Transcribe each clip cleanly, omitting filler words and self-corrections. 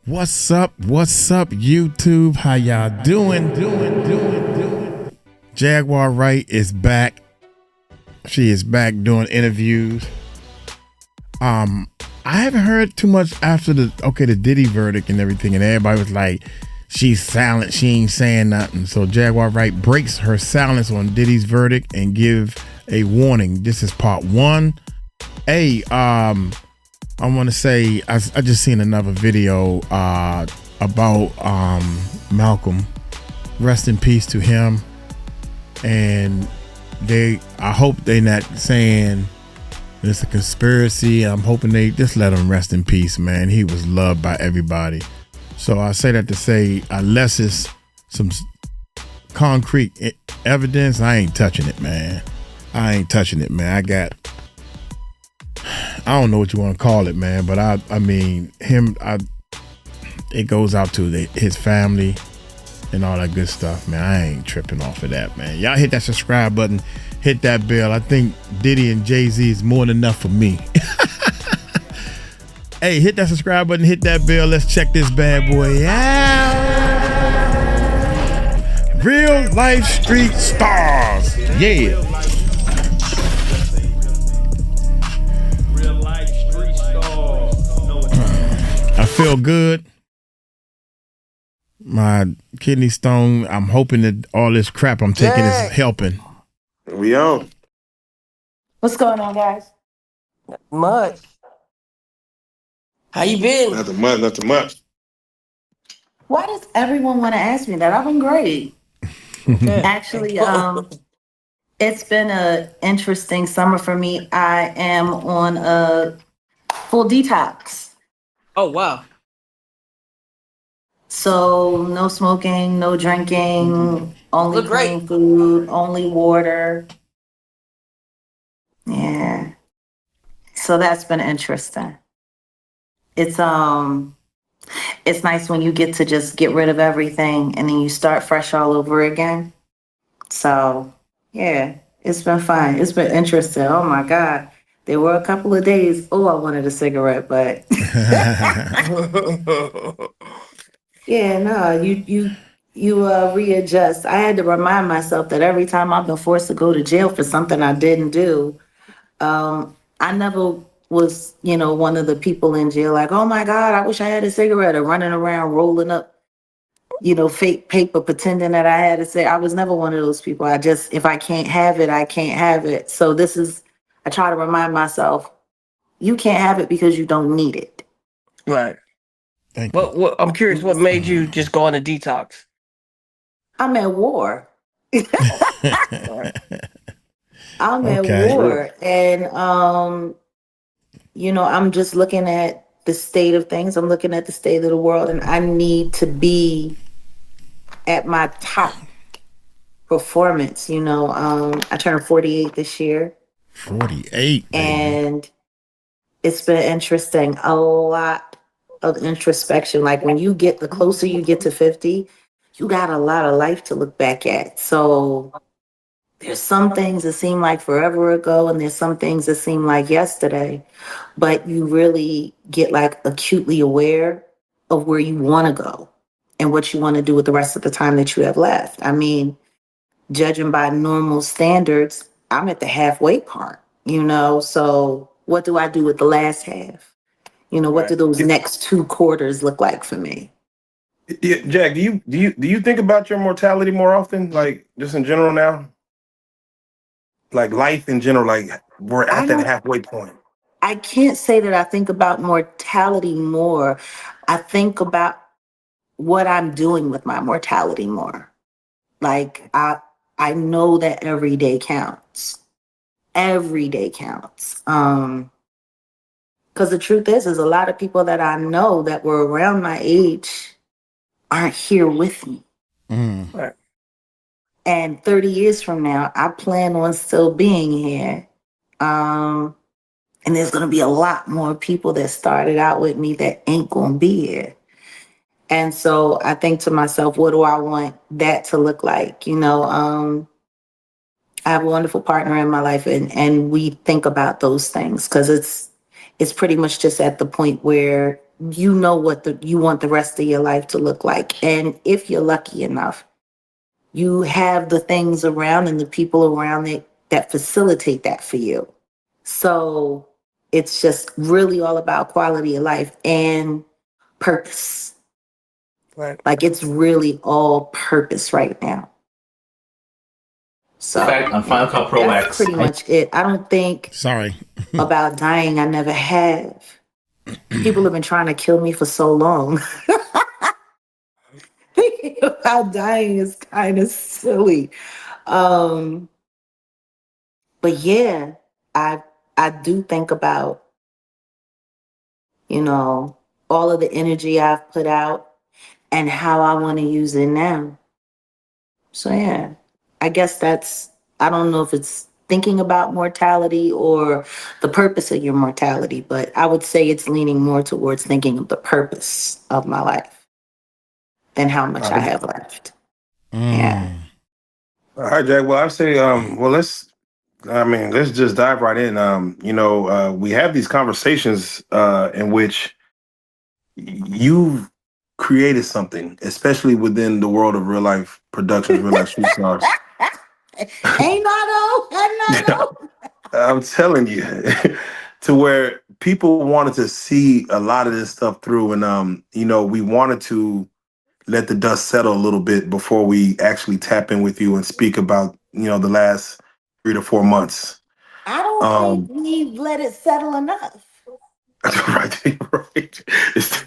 What's up, YouTube? How y'all doing? Jaguar Wright is back. She is back doing interviews. I haven't heard too much after the Diddy verdict and everything, and everybody was like, she's silent, she ain't saying nothing. So Jaguar Wright breaks her silence on Diddy's verdict and give a warning. This is part one. Hey, I want to say I just seen another video about Malcolm. Rest in peace to him. And I hope they not saying it's a conspiracy. I'm hoping they just let him rest in peace, man. He was loved by everybody. So I say that to say, unless it's some concrete evidence, I ain't touching it, man. I don't know what you want to call it, man, but I mean, it goes out to his family and all that good stuff, man. I ain't tripping off of that, man. Y'all hit that subscribe button, hit that bell. I think Diddy and Jay-Z is more than enough for me. Hey, hit that subscribe button, hit that bell. Let's check this bad boy out. Real life street stars. Yeah. I feel good. My kidney stone, I'm hoping that all this crap I'm taking is helping. We on. What's going on, guys? Much. How you been? Nothing much. Why does everyone want to ask me that? I've been great. Actually, it's been an interesting summer for me. I am on a full detox. Oh, wow. So no smoking, no drinking, only plain food, only water. Yeah. So that's been interesting. It's nice when you get to just get rid of everything and then you start fresh all over again. So yeah, it's been fun. It's been interesting. Oh my God. There were a couple of days, I wanted a cigarette, but yeah, no, you readjust. I had to remind myself that every time I've been forced to go to jail for something I didn't do, I never was, one of the people in jail like, oh my God, I wish I had a cigarette, or running around rolling up, fake paper pretending that I had a cigarette. I was never one of those people. If I can't have it, I can't have it. So I try to remind myself, you can't have it because you don't need it. Right. Thank you. What I'm curious, what made you just go on a detox? I'm at war. I'm at war. And, I'm just looking at the state of things. I'm looking at the state of the world, and I need to be at my top performance. I turned 48 this year. 48. And it's been interesting. A lot of introspection. Like when the closer you get to 50, you got a lot of life to look back at. So there's some things that seem like forever ago, and there's some things that seem like yesterday, but you really get like acutely aware of where you want to go and what you want to do with the rest of the time that you have left. I mean, judging by normal standards, I'm at the halfway part, so what do I do with the last half? What do those next 2 quarters look like for me? Yeah, Jack, do you think about your mortality more often, like just in general now? Like life in general, like we're at that halfway point. I can't say that I think about mortality more. I think about what I'm doing with my mortality more. Like I know that every day counts. Every day counts. Because the truth is a lot of people that I know that were around my age aren't here with me. Right. And 30 years from now, I plan on still being here. And there's going to be a lot more people that started out with me that ain't going to be here. And so I think to myself, what do I want that to look like? I have a wonderful partner in my life, and we think about those things because it's pretty much just at the point where you know what you want the rest of your life to look like. And if you're lucky enough, you have the things around and the people around it that facilitate that for you. So it's just really all about quality of life and purpose. Right. Like it's really all purpose right now. So In fact, on Final Cut Pro that's X, pretty much it. I don't think Sorry. about dying. I never have. People have been trying to kill me for so long. Thinking about dying is kind of silly. Um, but yeah, I I do think about, you know, all of the energy I've put out and how I want to use it now. So yeah, I guess I don't know if it's thinking about mortality or the purpose of your mortality, but I would say it's leaning more towards thinking of the purpose of my life than how much All I right, have left. Yeah. all right, Jack. Well, I say, well, let's just dive right in. We have these conversations in which you've created something, especially within the world of real life productions, real life street stars. Ain't not though. I'm telling you, to where people wanted to see a lot of this stuff through, and we wanted to let the dust settle a little bit before we actually tap in with you and speak about the last 3 to 4 months. I don't think Um, we've let it settle enough. right, right. It's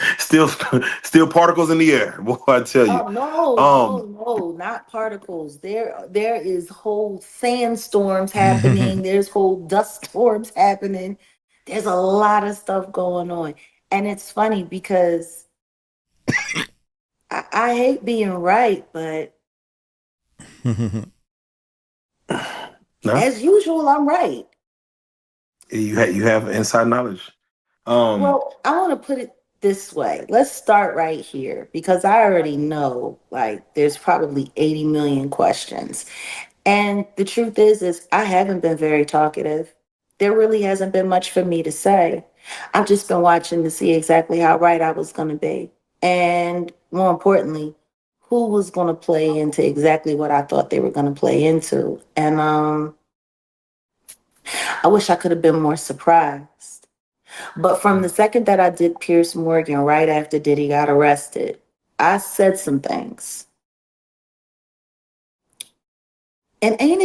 still particles in the air. Boy, I tell you. Oh no, Um, no, not particles. There is whole sandstorms happening. There's whole dust storms happening. There's a lot of stuff going on. And it's funny because I hate being right, but no, as usual, I'm right. you have inside knowledge. Um, Well, I want to put it this way. Let's start right here because I already know like there's probably 80 million questions. And the truth is I haven't been very talkative. There really hasn't been much for me to say. I've just been watching to see exactly how right I was going to be. And more importantly, who was going to play into exactly what I thought they were going to play into. And I wish I could have been more surprised. But from the second that I did Pierce Morgan right after Diddy got arrested, I said some things. And ain't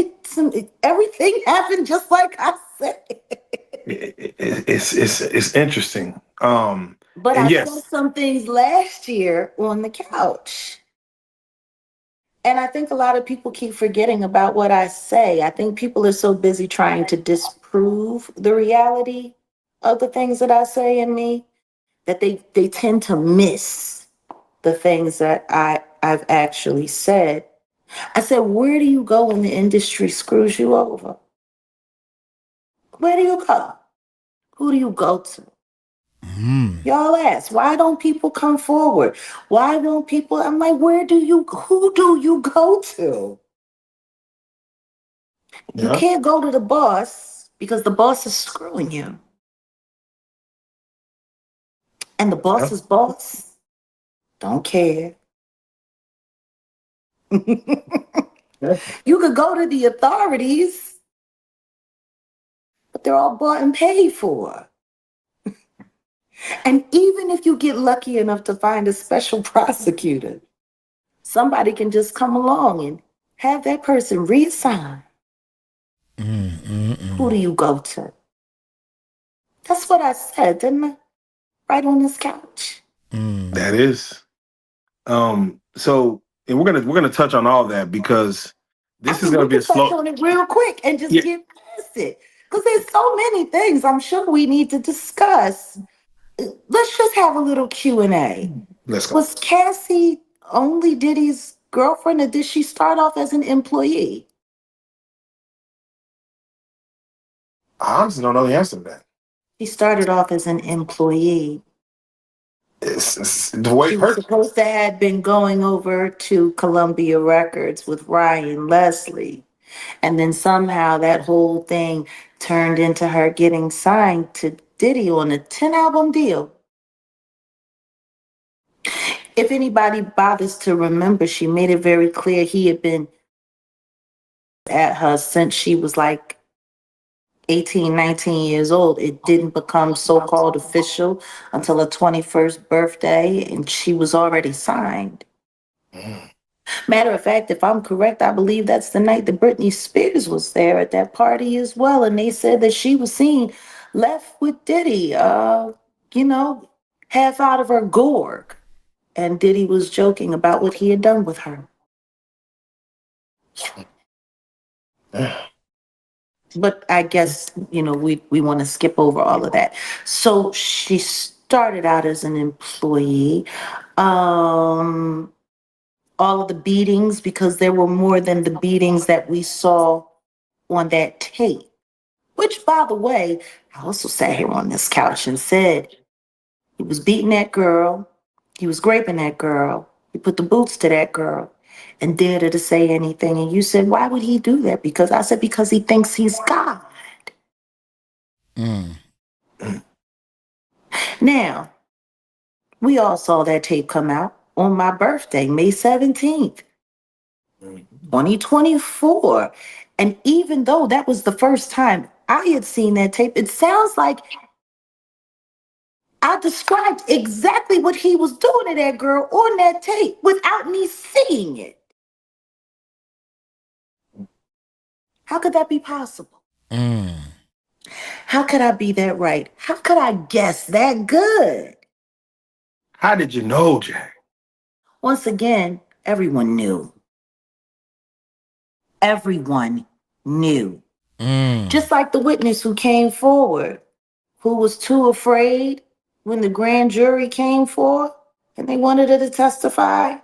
everything happened just like I said. it's interesting. But And I said yes, some things last year on the couch. And I think a lot of people keep forgetting about what I say. I think people are so busy trying to disprove the reality of the things that I say in me that they tend to miss the things that I've actually said. I said, where do you go when the industry screws you over? Where do you go? Who do you go to? Y'all ask, why don't people come forward? Why won't people? I'm like, who do you go to? You yeah, can't go to the boss because the boss is screwing you. And the yeah, boss's boss don't care. yeah. You could go to the authorities, but they're all bought and paid for. And even if you get lucky enough to find a special prosecutor, somebody can just come along and have that person reassigned. Who do you go to? That's what I said, didn't I? Right on this couch. That is. So, and we're gonna touch on all that because I this is mean, gonna we be a can touch slow. on it real quick and just Yeah, get past it. Because there's so many things I'm sure we need to discuss. Let's just have a little Q&A. let's go. Was Cassie only Diddy's girlfriend, or did she start off as an employee? I honestly don't know the answer to that. She started off as an employee. It's the way She was her. supposed to have been going over to Columbia Records with Ryan Leslie. And then somehow that whole thing turned into her getting signed to Diddy on a 10 album deal. If anybody bothers to remember, she made it very clear he had been at her since she was like 18, 19 years old. It didn't become so-called official until her 21st birthday, and she was already signed. Matter of fact, if I'm correct, I believe that's the night that Britney Spears was there at that party as well. And they said that she was seen left with Diddy, half out of her gourd. And Diddy was joking about what he had done with her. But I guess, we want to skip over all of that. So she started out as an employee. All of the beatings, because there were more than the beatings that we saw on that tape. Which, by the way, I also sat here on this couch and said he was beating that girl, he was raping that girl, he put the boots to that girl, and dared her to say anything. And you said, why would he do that? Because I said, because he thinks he's God. Now, we all saw that tape come out on my birthday, May 17th, 2024. And even though that was the first time I had seen that tape, it sounds like I described exactly what he was doing to that girl on that tape without me seeing it. How could that be possible? How could I be that right? How could I guess that good? How did you know, Jack? Once again, everyone knew. Everyone knew. Just like the witness who came forward, who was too afraid when the grand jury came forth and they wanted her to testify.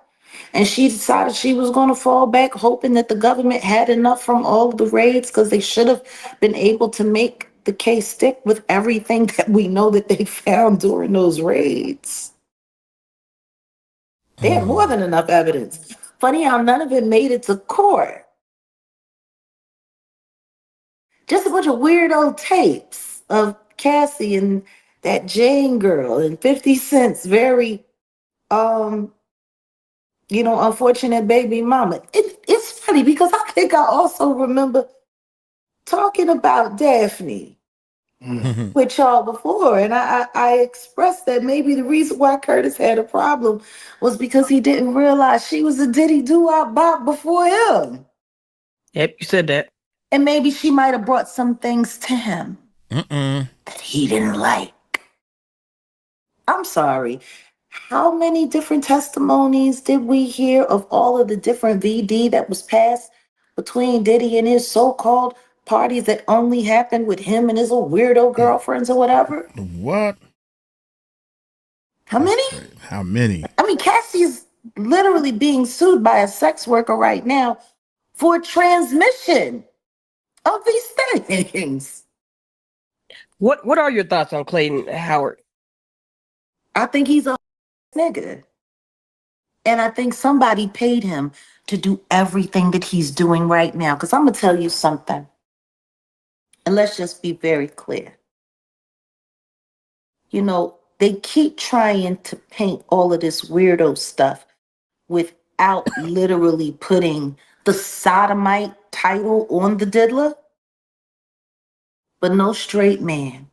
And she decided she was going to fall back, hoping that the government had enough from all of the raids, because they should have been able to make the case stick with everything that we know that they found during those raids. They had more than enough evidence. Funny how none of it made it to court. Just a bunch of weirdo tapes of Cassie and that Jane girl and 50 Cent's very unfortunate baby mama. It's funny because I think I also remember talking about Daphne with y'all before. And I expressed that maybe the reason why Curtis had a problem was because he didn't realize she was a Diddy Doo-Wop Bop before him. Yep, you said that. And maybe she might have brought some things to him that he didn't like. I'm sorry. How many different testimonies did we hear of all of the different VD that was passed between Diddy and his so-called parties that only happened with him and his little weirdo girlfriends or whatever? What? How many? How many? I mean, Cassie's literally being sued by a sex worker right now for transmission of these things. What are your thoughts on Clayton Howard? I think he's a nigga. And I think somebody paid him to do everything that he's doing right now. Because I'm going to tell you something. And let's just be very clear. They keep trying to paint all of this weirdo stuff without literally putting the sodomite title on the diddler. But no straight man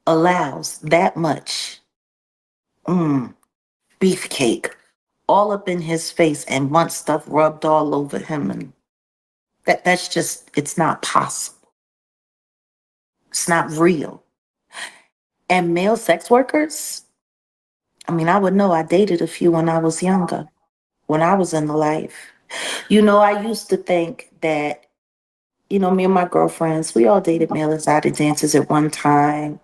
allows that much beefcake all up in his face and wants stuff rubbed all over him. And it's not possible. It's not real. And male sex workers, I would know. I dated a few when I was younger, when I was in the life. I used to think that, me and my girlfriends, we all dated male exotic dancers at one time,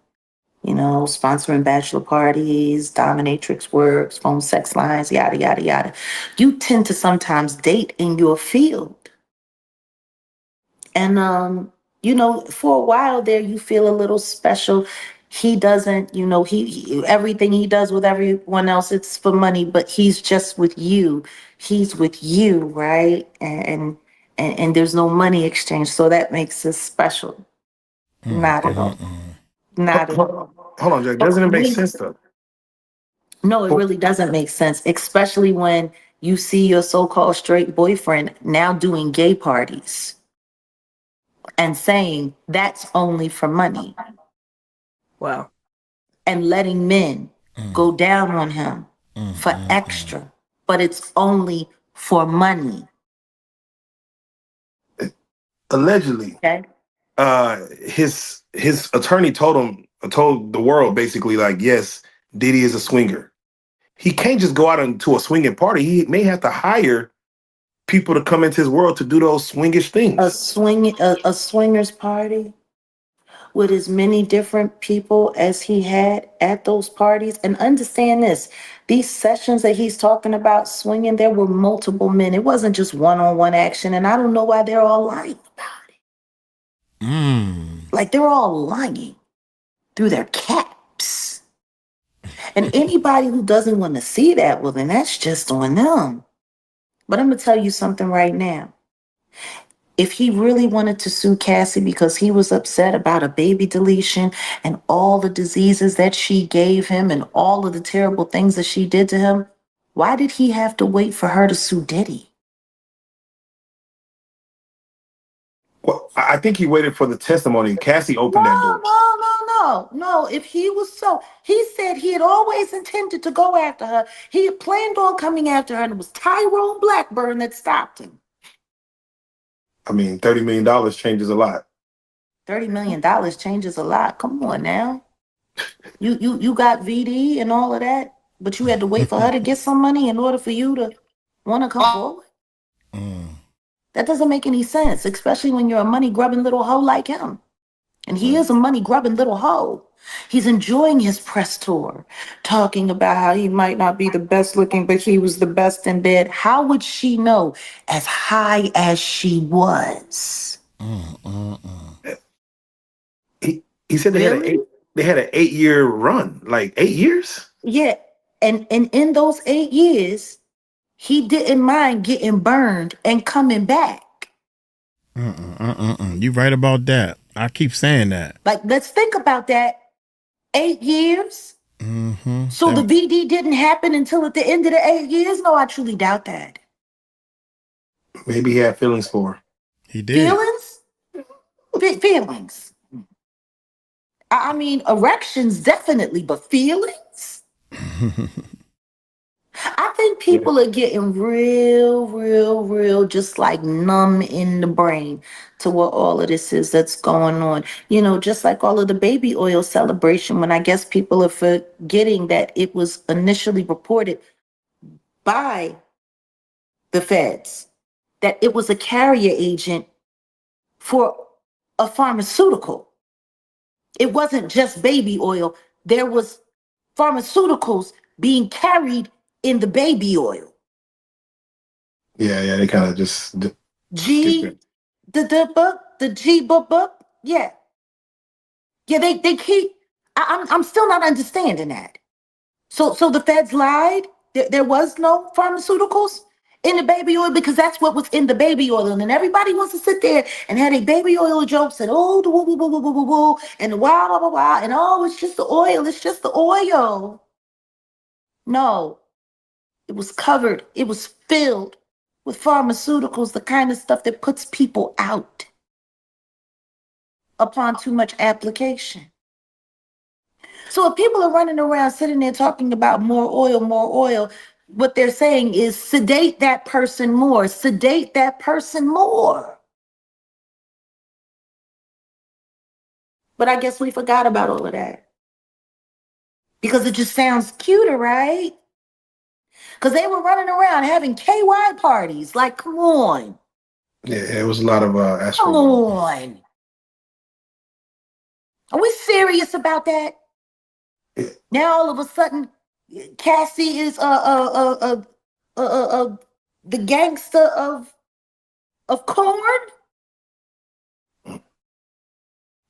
sponsoring bachelor parties, dominatrix works, phone sex lines, yada, yada, yada. You tend to sometimes date in your field. And, for a while there, you feel a little special. He doesn't, everything he does with everyone else, it's for money, but he's just with you. He's with you, right? And there's no money exchange. So that makes us special. Not at all. Not at all. Hold on, Jack. Doesn't it make sense though? No, it really doesn't make sense, especially when you see your so-called straight boyfriend now doing gay parties and saying that's only for money Wow. and letting men Mm, go down on him mm, for mm, mm. extra, but it's only for money. Allegedly, Okay. his attorney told the world basically like, yes, Diddy is a swinger. He can't just go out into a swinging party. He may have to hire people to come into his world to do those swingish A things. swingers party with as many different people as he had at those parties. And understand this, these sessions that he's talking about swinging, there were multiple men. It wasn't just one-on-one action. And I don't know why they're all lying about it. Mm. Like they're all lying through their caps. And anybody who doesn't want to see that, well, then that's just on them. But I'm going to tell you something right now. If he really wanted to sue Cassie because he was upset about a baby deletion and all the diseases that she gave him and all of the terrible things that she did to him, why did he have to wait for her to sue Diddy? Well, I think he waited for the testimony. Cassie No, opened that door. no, no, no, no. If he was so, he said he had always intended to go after her. He had planned on coming after her, and it was Tyrone Blackburn that stopped him. I mean, $30 million changes a lot. $30 million changes a lot. Come on now. You got VD and all of that, but you had to wait for her to get some money in order for you to want to come forward. Mm. That doesn't make any sense, especially when you're a money grubbing little hoe like him. And he is a money grubbing little hoe. He's enjoying his press tour, talking about how he might not be the best looking, but he was the best in bed. How would she know as high as she was? Mm, mm, mm. He said Really? they had an 8-year run, like 8 years. Yeah. And in those 8 years, he didn't mind getting burned and coming back. You right about that. I keep saying that. Like, let's think about that. 8 years. Mm-hmm. So the VD didn't happen until at the end of the 8 years? No, I truly doubt that. Maybe he had feelings for her. He did. Feelings? Feelings. I mean, erections definitely, but feelings? I think people are getting real, just like numb in the brain to what all of this is that's going on. You know, just like all of the baby oil celebration, when I guess people are forgetting that it was initially reported by the feds that it was a carrier agent for a pharmaceutical. It wasn't just baby oil. There was pharmaceuticals being carried in the baby oil. Yeah, they kind of just skipped G it. the G book. Yeah. Yeah, they keep I'm still not understanding that. So the feds lied. There was no pharmaceuticals in the baby oil because that's what was in the baby oil. And then everybody wants to sit there and had a baby oil jokes and oh the woo woo woo woo woo woo woo and the wow blah blah blah and oh it's just the oil, it's just the oil. No, it was covered, it was filled with pharmaceuticals, the kind of stuff that puts people out upon too much application. So if people are running around sitting there talking about more oil, what they're saying is sedate that person more, sedate that person more. But I guess we forgot about all of that because it just sounds cuter, right? Because they were running around having KY parties. Like, come on. Yeah, it was a lot of Come astro. on. Are we serious about that? Yeah, Now all of a sudden, Cassie is the gangster of corn.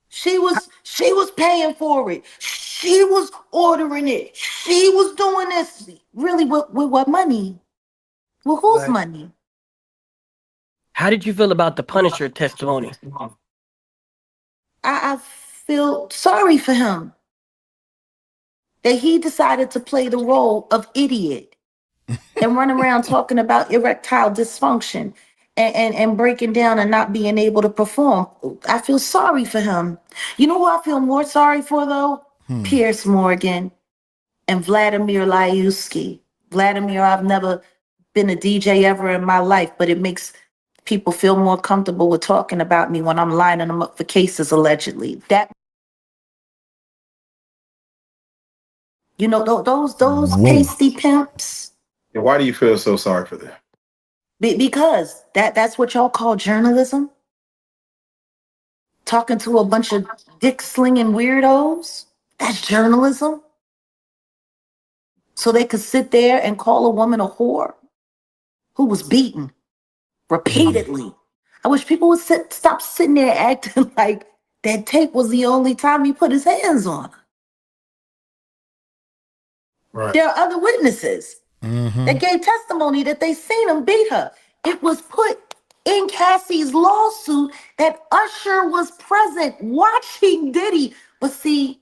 She was paying for it. She was ordering it. She was doing this. Really, with what money? With whose like, money? How did you feel about the Punisher testimony? I feel sorry for him that he decided to play the role of idiot and run around talking about erectile dysfunction and breaking down and not being able to perform. I feel sorry for him. You know who I feel more sorry for though? Pierce Morgan and Vladimir Lyuski. Vladimir, I've never been a DJ ever in my life, but it makes people feel more comfortable with talking about me when I'm lining them up for cases allegedly. That, you know, those Whoa. pasty pimps. And why do you feel so sorry for them? Because that's what y'all call journalism. Talking to a bunch of dick slinging weirdos. That's journalism. So they could sit there and call a woman a whore who was beaten repeatedly. I wish people would stop sitting there acting like that tape was the only time he put his hands on her. Right. There are other witnesses that gave testimony that they seen him beat her. It was put in Cassie's lawsuit that Usher was present watching Diddy. But see,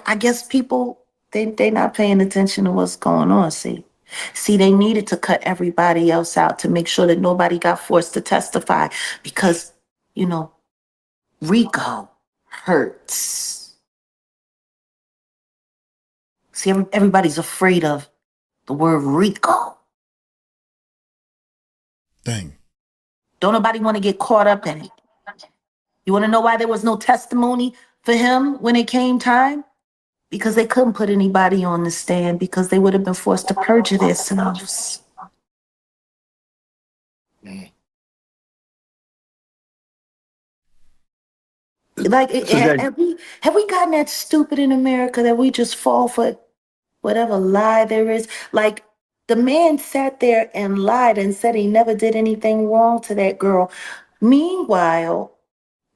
I guess people, they not paying attention to what's going on, see. See, they needed to cut everybody else out to make sure that nobody got forced to testify because, you know, Rico hurts. See, everybody's afraid of the word Rico. Dang. Don't nobody want to get caught up in it. You want to know why there was no testimony for him when it came time? Because they couldn't put anybody on the stand because they would have been forced to perjure themselves. Like, have we gotten that stupid in America that we just fall for whatever lie there is? Like, the man sat there and lied and said he never did anything wrong to that girl. Meanwhile,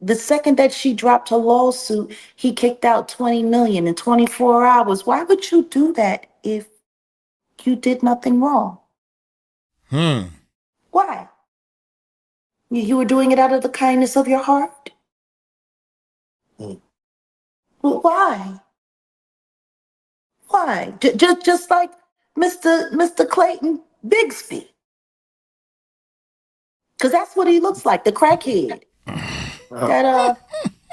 the second that she dropped her lawsuit, he kicked out 20 million in 24 hours. Why would you do that if you did nothing wrong? Why? You were doing it out of the kindness of your heart? Well, why? Why? Just like Mr. Clayton Bigsby. Because that's what he looks like, the crackhead. That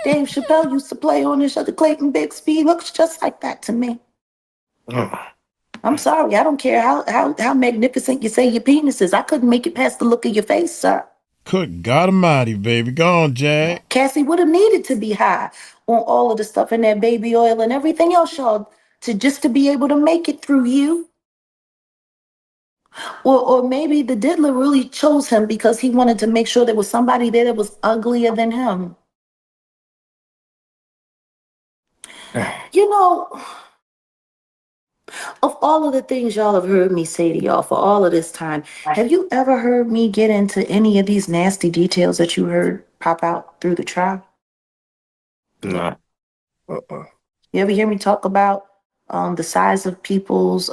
Dave Chappelle used to play on his show, the Clayton Bigsby. He looks just like that to me. I'm sorry, I don't care how magnificent you say your penis is. I couldn't make it past the look of your face, sir. Good God Almighty, baby. Go on, Jag. Cassie would have needed to be high on all of the stuff in that baby oil and everything else, y'all, to be able to make it through you. Or maybe the diddler really chose him because he wanted to make sure there was somebody there that was uglier than him. You know, of all of the things y'all have heard me say to y'all for all of this time, have you ever heard me get into any of these nasty details that you heard pop out through the trial? No. You ever hear me talk about the size of people's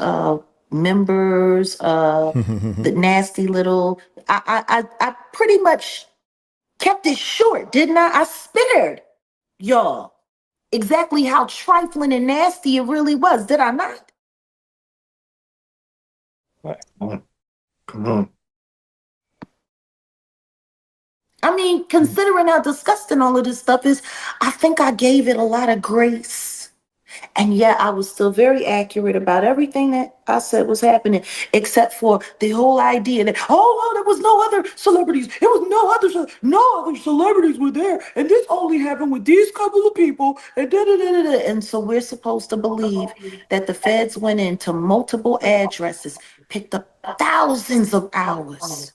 members, the nasty little? I pretty much kept it short, didn't I? I spared y'all exactly how trifling and nasty it really was, did I not? Come on. I mean, considering how disgusting all of this stuff is, I think I gave it a lot of grace. And yet I was still very accurate about everything that I said was happening, except for the whole idea that, oh, well, there was no other celebrities. It was no other celebrities were there. And this only happened with these couple of people. And da-da-da-da-da. And so we're supposed to believe that the feds went into multiple addresses, picked up thousands of hours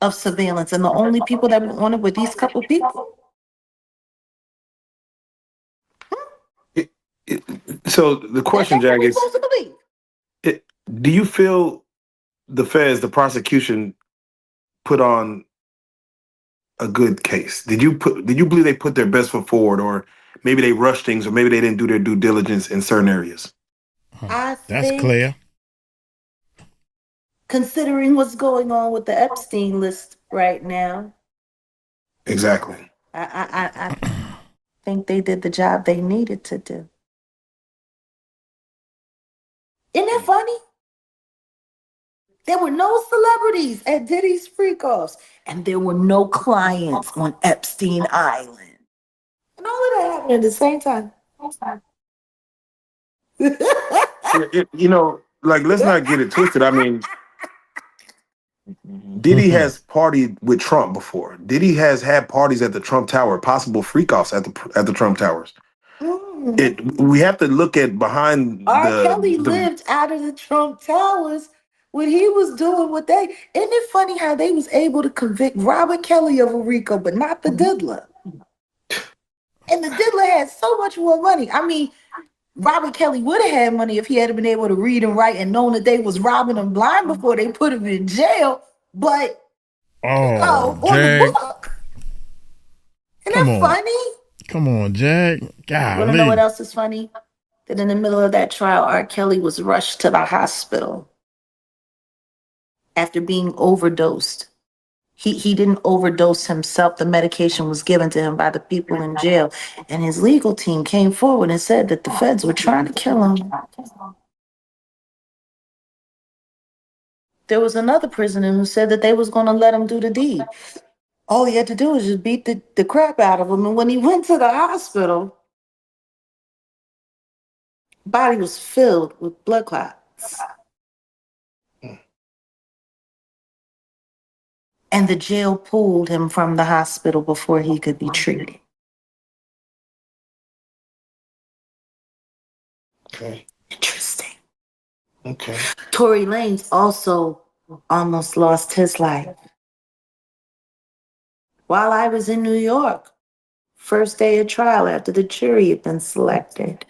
of surveillance. And the only people that were on it were these couple people. So the question, That's what Jag, we're is: supposed to believe. do you feel the feds, the prosecution, put on a good case? Did you believe they put their best foot forward, or maybe they rushed things, or maybe they didn't do their due diligence in certain areas? I That's think, clear. considering what's going on with the Epstein list right now, Exactly. I think they did the job they needed to do. Isn't that funny? There were no celebrities at Diddy's Freakoffs, and there were no clients on Epstein Island. And all of that happened at the same time. Like, let's not get it twisted. I mean, Diddy has partied with Trump before. Diddy has had parties at the Trump Tower, possible freak-offs at the Trump Towers. We have to look at behind R. Kelly lived out of the Trump Towers when he was doing what they. Isn't it funny how they was able to convict Robert Kelly of a Rico, but not the diddler? And the diddler had so much more money. I mean, Robert Kelly would have had money if he had been able to read and write and known that they was robbing him blind before they put him in jail. But on the book. Isn't that funny? Come on, Jag. God. You wanna know what else is funny? That in the middle of that trial, R. Kelly was rushed to the hospital after being overdosed. He didn't overdose himself. The medication was given to him by the people in jail. And his legal team came forward and said that the feds were trying to kill him. There was another prisoner who said that they was going to let him do the deed. All he had to do was just beat the crap out of him. And when he went to the hospital, body was filled with blood clots. And the jail pulled him from the hospital before he could be treated. Okay. Interesting. Okay. Tory Lanez also almost lost his life. While I was in New York, first day of trial after the jury had been selected.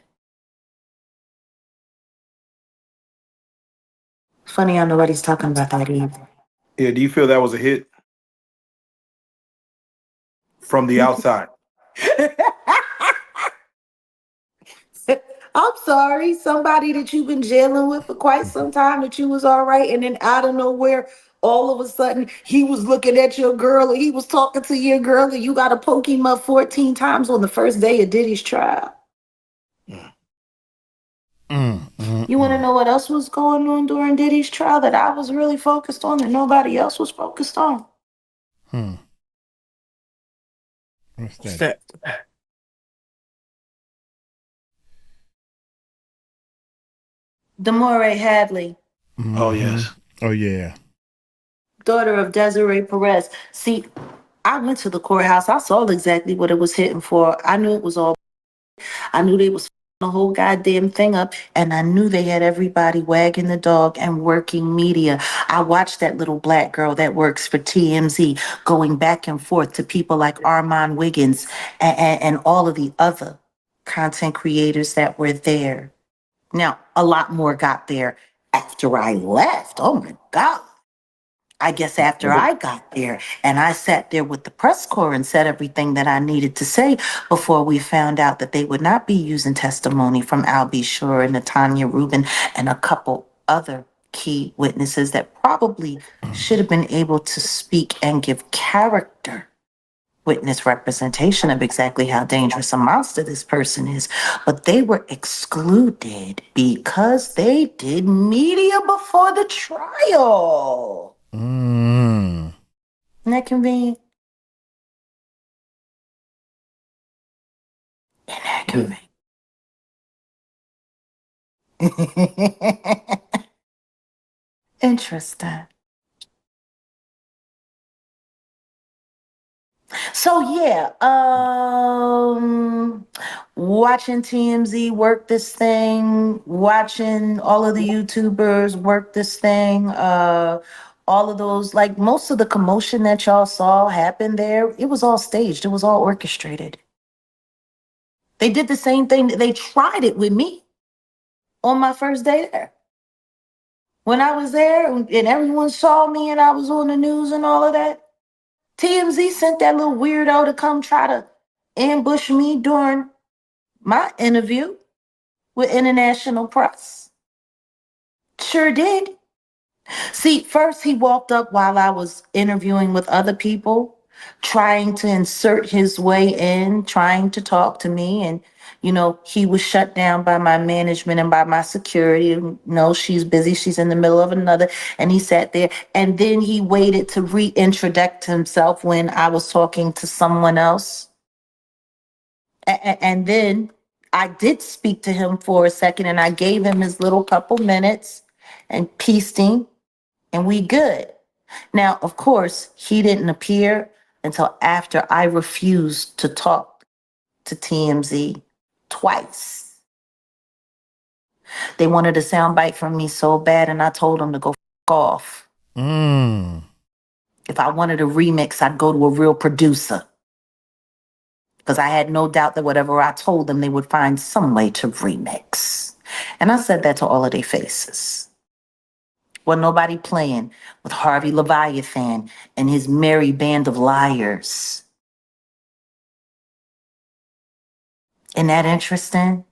Funny how nobody's talking about that either. Yeah, do you feel that was a hit from the outside? I'm sorry, somebody that you've been jailing with for quite some time that you was all right, and then out of nowhere, all of a sudden, he was looking at your girl and he was talking to your girl and you got to poke him up 14 times on the first day of Diddy's trial. You want to know what else was going on during Diddy's trial that I was really focused on that nobody else was focused on? What's that? Demore Hadley. Oh, yes. Oh, yeah. Daughter of Desiree Perez. See, I went to the courthouse. I saw exactly what it was hitting for. I knew it was all. I knew they was the whole goddamn thing up, and I knew they had everybody wagging the dog and working media. I watched that little black girl that works for TMZ going back and forth to people like Armand Wiggins and all of the other content creators that were there. Now, a lot more got there after I left. Oh my God. I guess after I got there and I sat there with the press corps and said everything that I needed to say before we found out that they would not be using testimony from Al B. Shore and Natanya Rubin and a couple other key witnesses that probably should have been able to speak and give character witness representation of exactly how dangerous a monster this person is. But they were excluded because they did media before the trial. Isn't that convenient? Isn't that convenient? Interesting. So yeah, watching TMZ work this thing, watching all of the YouTubers work this thing, all of those, like most of the commotion that y'all saw happen there, it was all staged, it was all orchestrated. They did the same thing, they tried it with me on my first day there. When I was there and everyone saw me and I was on the news and all of that, TMZ sent that little weirdo to come try to ambush me during my interview with international press. Sure did. See, first he walked up while I was interviewing with other people trying to insert his way in, trying to talk to me. And, he was shut down by my management and by my security. No, she's busy. She's in the middle of another. And he sat there. And then he waited to reintroduce himself when I was talking to someone else. And then I did speak to him for a second, and I gave him his little couple minutes and pieced him, and we good. Now, of course, he didn't appear until after I refused to talk to TMZ twice. They wanted a soundbite from me so bad, and I told them to go off. If I wanted a remix, I'd go to a real producer. Because I had no doubt that whatever I told them, they would find some way to remix. And I said that to all of their faces. Well, nobody playing with Harvey Leviathan and his merry band of liars. Isn't that interesting?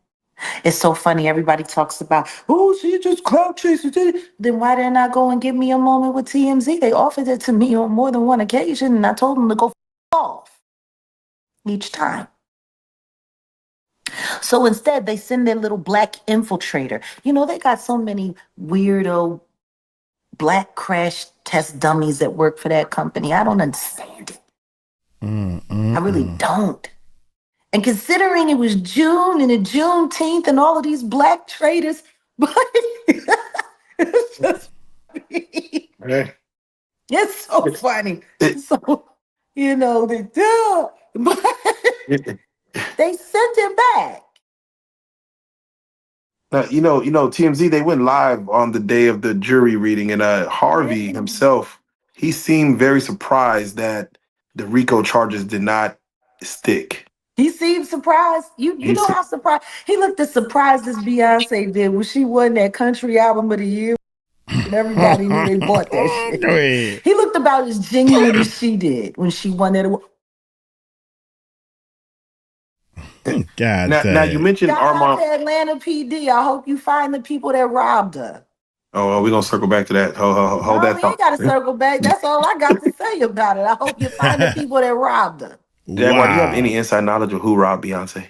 It's so funny. Everybody talks about, oh, she just clout chasing. Then why didn't I go and give me a moment with TMZ? They offered it to me on more than one occasion, and I told them to go off each time. So instead, they send their little black infiltrator. They got so many weirdo black crash test dummies that work for that company. I don't understand it. I really don't. And considering it was June and the Juneteenth and all of these black traders, but it's just it's so funny. So, they do. But they sent it back. TMZ, they went live on the day of the jury reading, and Harvey himself, he seemed very surprised that the Rico charges did not stick. He seemed surprised. You know how surprised he looked as surprised as Beyonce did when she won that country album of the year. And everybody knew they bought that shit. He looked about as genuine as she did when she won that award. God, now you mentioned Armand. Shout out to Atlanta PD. I hope you find the people that robbed her. Oh, we're gonna circle back to that. Hold that We thought. ain't gotta circle back. That's all I got to say about it. I hope you find the people that robbed her. Jaguar, do you have any inside knowledge of who robbed Beyonce?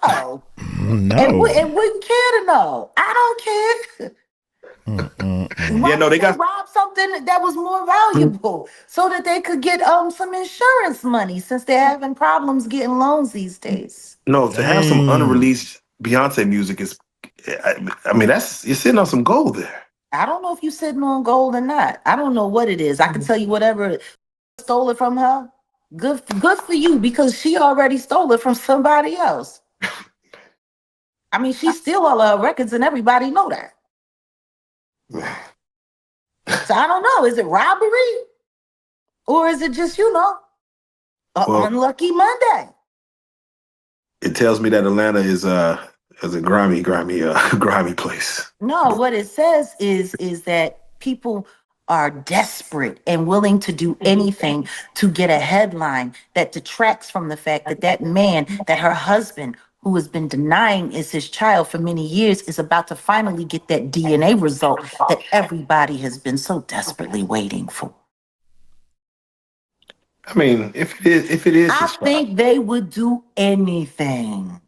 No. No. And wouldn't care to know. I don't care. Yeah, no, they got robbed something that was more valuable so that they could get some insurance money, since they're having problems getting loans these days. No, to have some unreleased Beyonce music is, I mean, you're sitting on some gold there. I don't know if you're sitting on gold or not. I don't know what it is. I can tell you whatever stole it from her. Good for you, because she already stole it from somebody else. I mean, she steal all of her records and everybody know that. So I don't know. Is it robbery? Or is it just, unlucky Monday? It tells me that Atlanta is a grimy place. No, what it says is that people are desperate and willing to do anything to get a headline that detracts from the fact that man, that her husband, who has been denying is his child for many years, is about to finally get that DNA result that everybody has been so desperately waiting for. I mean, if it is, I think they would do anything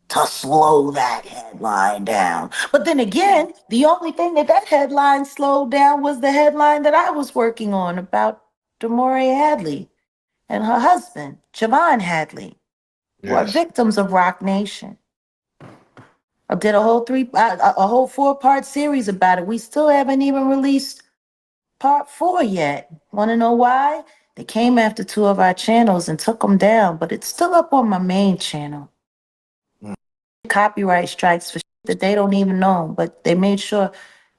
to slow that headline down. But then again, the only thing that headline slowed down was the headline that I was working on about Damore Hadley and her husband, Javon Hadley, who are victims of Rock Nation. I did a whole 4-part series about it. We still haven't even released part 4 yet. Want to know why? They came after 2 of our channels and took them down, but it's still up on my main channel. Copyright strikes for that they don't even know, but they made sure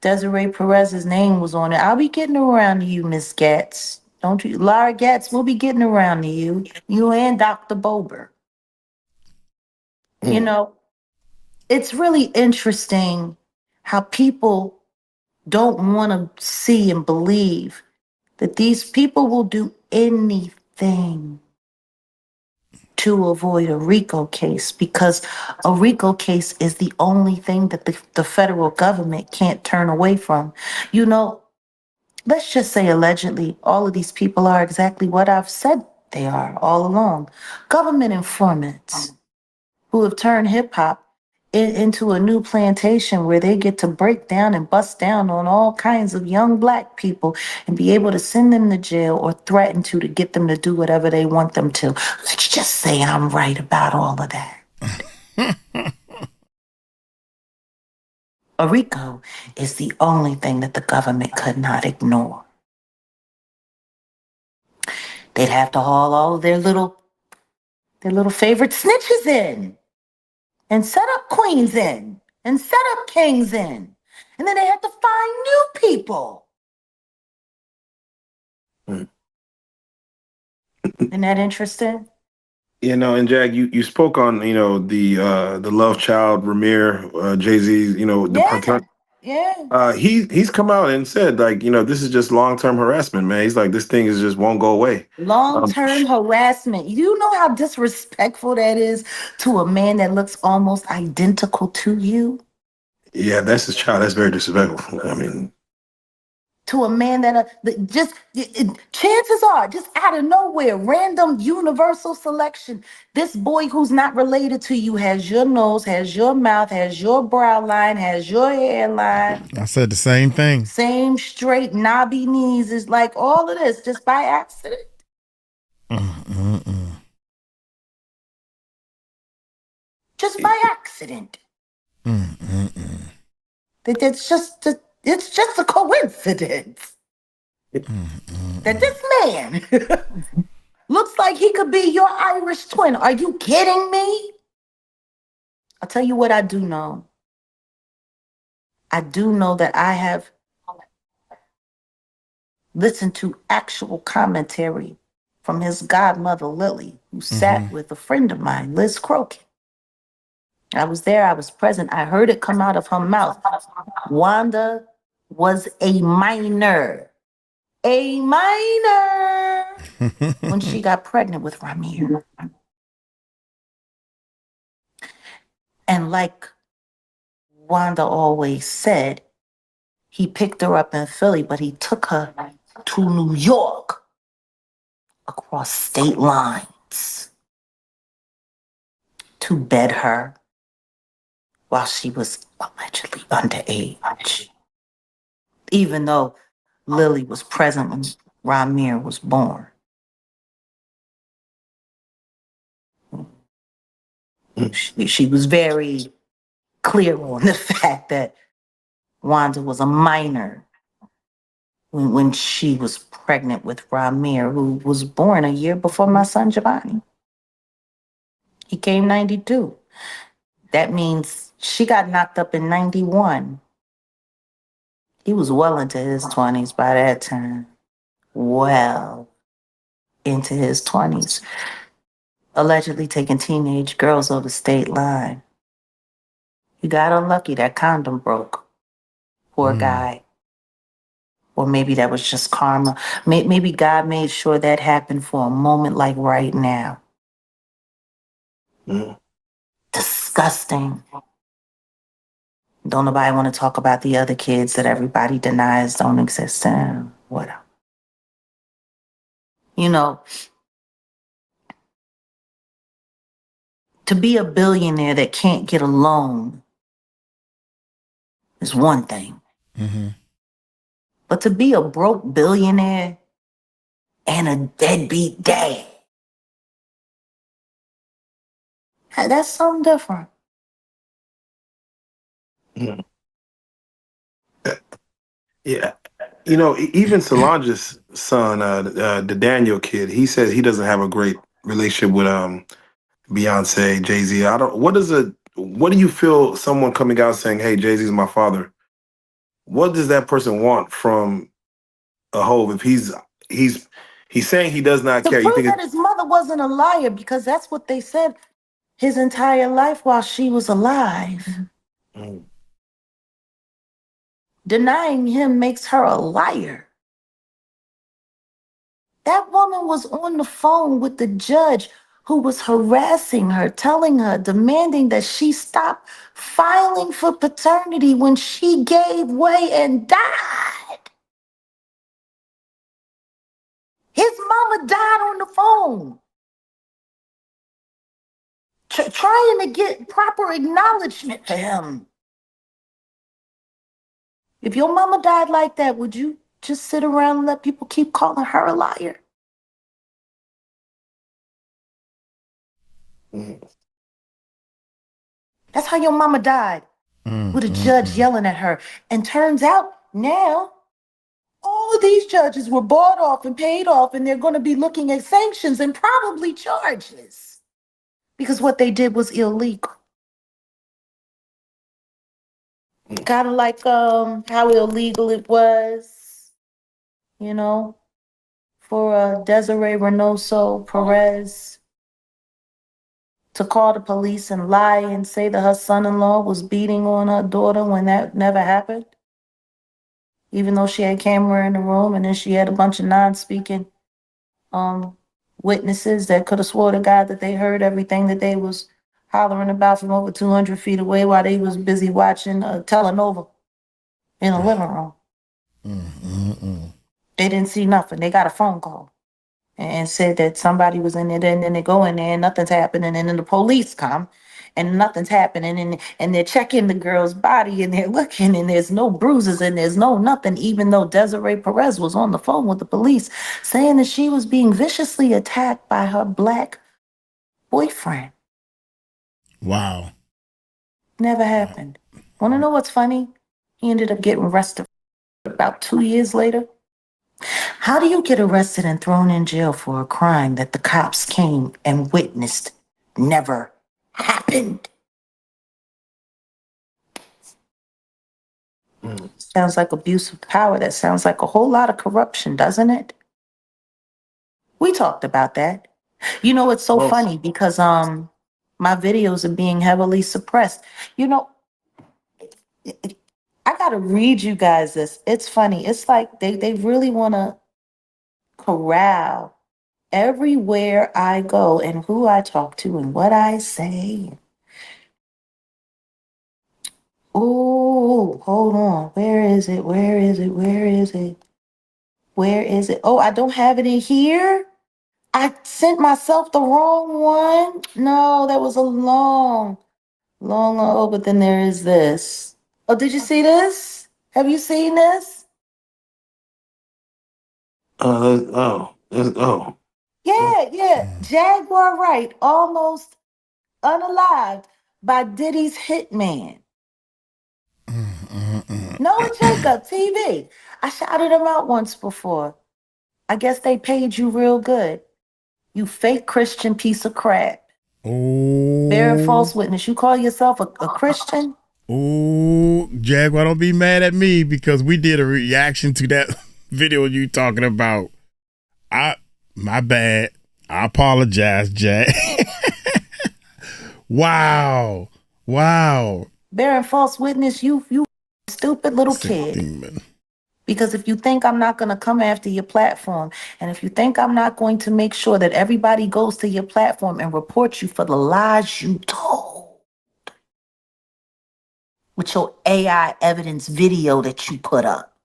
Desiree Perez's name was on it. I'll be getting around to you, Miss Gatz. Don't you, Lara Gatz, we'll be getting around to you. You and Dr. Bober. It's really interesting how people don't want to see and believe that these people will do anything to avoid a Rico case, because a Rico case is the only thing that the federal government can't turn away from. Let's just say allegedly all of these people are exactly what I've said They are all along. Government informants who have turned hip hop into a new plantation where they get to break down and bust down on all kinds of young black people and be able to send them to jail or threaten to get them to do whatever they want them to. Let's just say I'm right about all of that. A Rico is the only thing that the government could not ignore. They'd have to haul all of their little favorite snitches in and set up queens in and set up kings in. And then they had to find new people. Isn't that interesting? You know, and Jag, you spoke on the love child Ramir, Jay-Z, the paternity. Yeah. He's come out and said, like, this is just long-term harassment, man. He's like, this thing is just won't go away. Long-term harassment. You know how disrespectful that is to a man that looks almost identical to you? Yeah, that's his child. That's very disrespectful. I mean, to a man that chances are, just out of nowhere, random universal selection, this boy who's not related to you has your nose, has your mouth, has your brow line, has your hairline. I said the same thing. Same straight knobby knees. Is like all of this just by accident. Just by accident. It's just a coincidence that this man looks like he could be your Irish twin. Are you kidding me? I'll tell you what I do know. I do know that I have listened to actual commentary from his godmother, Lily, who sat with a friend of mine, Liz Crokin. I was there, I was present. I heard it come out of her mouth. Wanda was a minor. A minor when she got pregnant with Ramir. And like Wanda always said, he picked her up in Philly, but he took her to New York across state lines to bed her while she was allegedly underage. Even though Lily was present when Ramir was born. She was very clear on the fact that Wanda was a minor when she was pregnant with Ramir, who was born a year before my son Giovanni. He came 92. That means she got knocked up in 91. He was well into his 20s by that time. Well into his 20s. Allegedly taking teenage girls over the state line. He got unlucky. That condom broke. Poor guy. Or maybe that was just karma. Maybe God made sure that happened for a moment like right now. Disgusting. Don't nobody want to talk about the other kids that everybody denies don't exist. Whatever. You know, to be a billionaire that can't get a loan is one thing. But to be a broke billionaire and a deadbeat dad, that's something different. Yeah. Even Solange's son, the Daniel kid, he says he doesn't have a great relationship with Beyonce, Jay-Z. What do you feel someone coming out saying, hey, Jay-Z's my father? What does that person want from a Hove if he's saying he does not care? To prove that his mother wasn't a liar, because that's what they said his entire life while she was alive. Denying him makes her a liar. That woman was on the phone with the judge who was harassing her, telling her, demanding that she stop filing for paternity when she gave way and died. His mama mama died on the phone. Trying to get proper acknowledgement to him. If your mama died like that, would you just sit around and let people keep calling her a liar? That's how your mama died, with a judge yelling at her. And turns out now, all of these judges were bought off and paid off, and they're going to be looking at sanctions and probably charges because what they did was illegal. Kind of like how illegal it was, you know, for Desiree Reynoso Perez to call the police and lie and say that her son-in-law was beating on her daughter when that never happened, even though she had camera in the room, and then she had a bunch of non-speaking witnesses that could have swore to God that they heard everything that they was hollering about from over 200 feet away while they was busy watching a telenova in a living room. They didn't see nothing. They got a phone call and said that somebody was in there, and then they go in there and nothing's happening, and then the police come and nothing's happening, and they're checking the girl's body and they're looking and there's no bruises and there's no nothing, even though Desiree Perez was on the phone with the police saying that she was being viciously attacked by her black boyfriend. Wow. Never happened. Want to know what's funny? He ended up getting arrested about 2 years later. How do you get arrested and thrown in jail for a crime that the cops came and witnessed never happened? Sounds like abuse of power. That sounds like a whole lot of corruption, doesn't it? We talked about that. You know, it's so funny because my videos are being heavily suppressed. You know, I gotta read you guys this. It's funny. It's like they really wanna corral everywhere I go and who I talk to and what I say. Oh, hold on. Where is it? Where is it? Where is it? Where is it? Oh, I don't have it in here. I sent myself the wrong one. No, that was a long. Oh, but then there is this. Oh, did you see this? Have you seen this? Yeah. Jaguar Wright, almost unalived by Diddy's hitman. Noah Jacob, TV. I shouted him out once before. I guess they paid you real good. You fake Christian piece of crap. Bearing false witness. You call yourself a Christian? Oh, Jaguar, don't be mad at me because we did a reaction to that video you talking about. My bad. I apologize, Jack. Wow. Bearing false witness, you stupid little kid. Demon. Because if you think I'm not going to come after your platform, and if you think I'm not going to make sure that everybody goes to your platform and report you for the lies you told with your AI evidence video that you put up.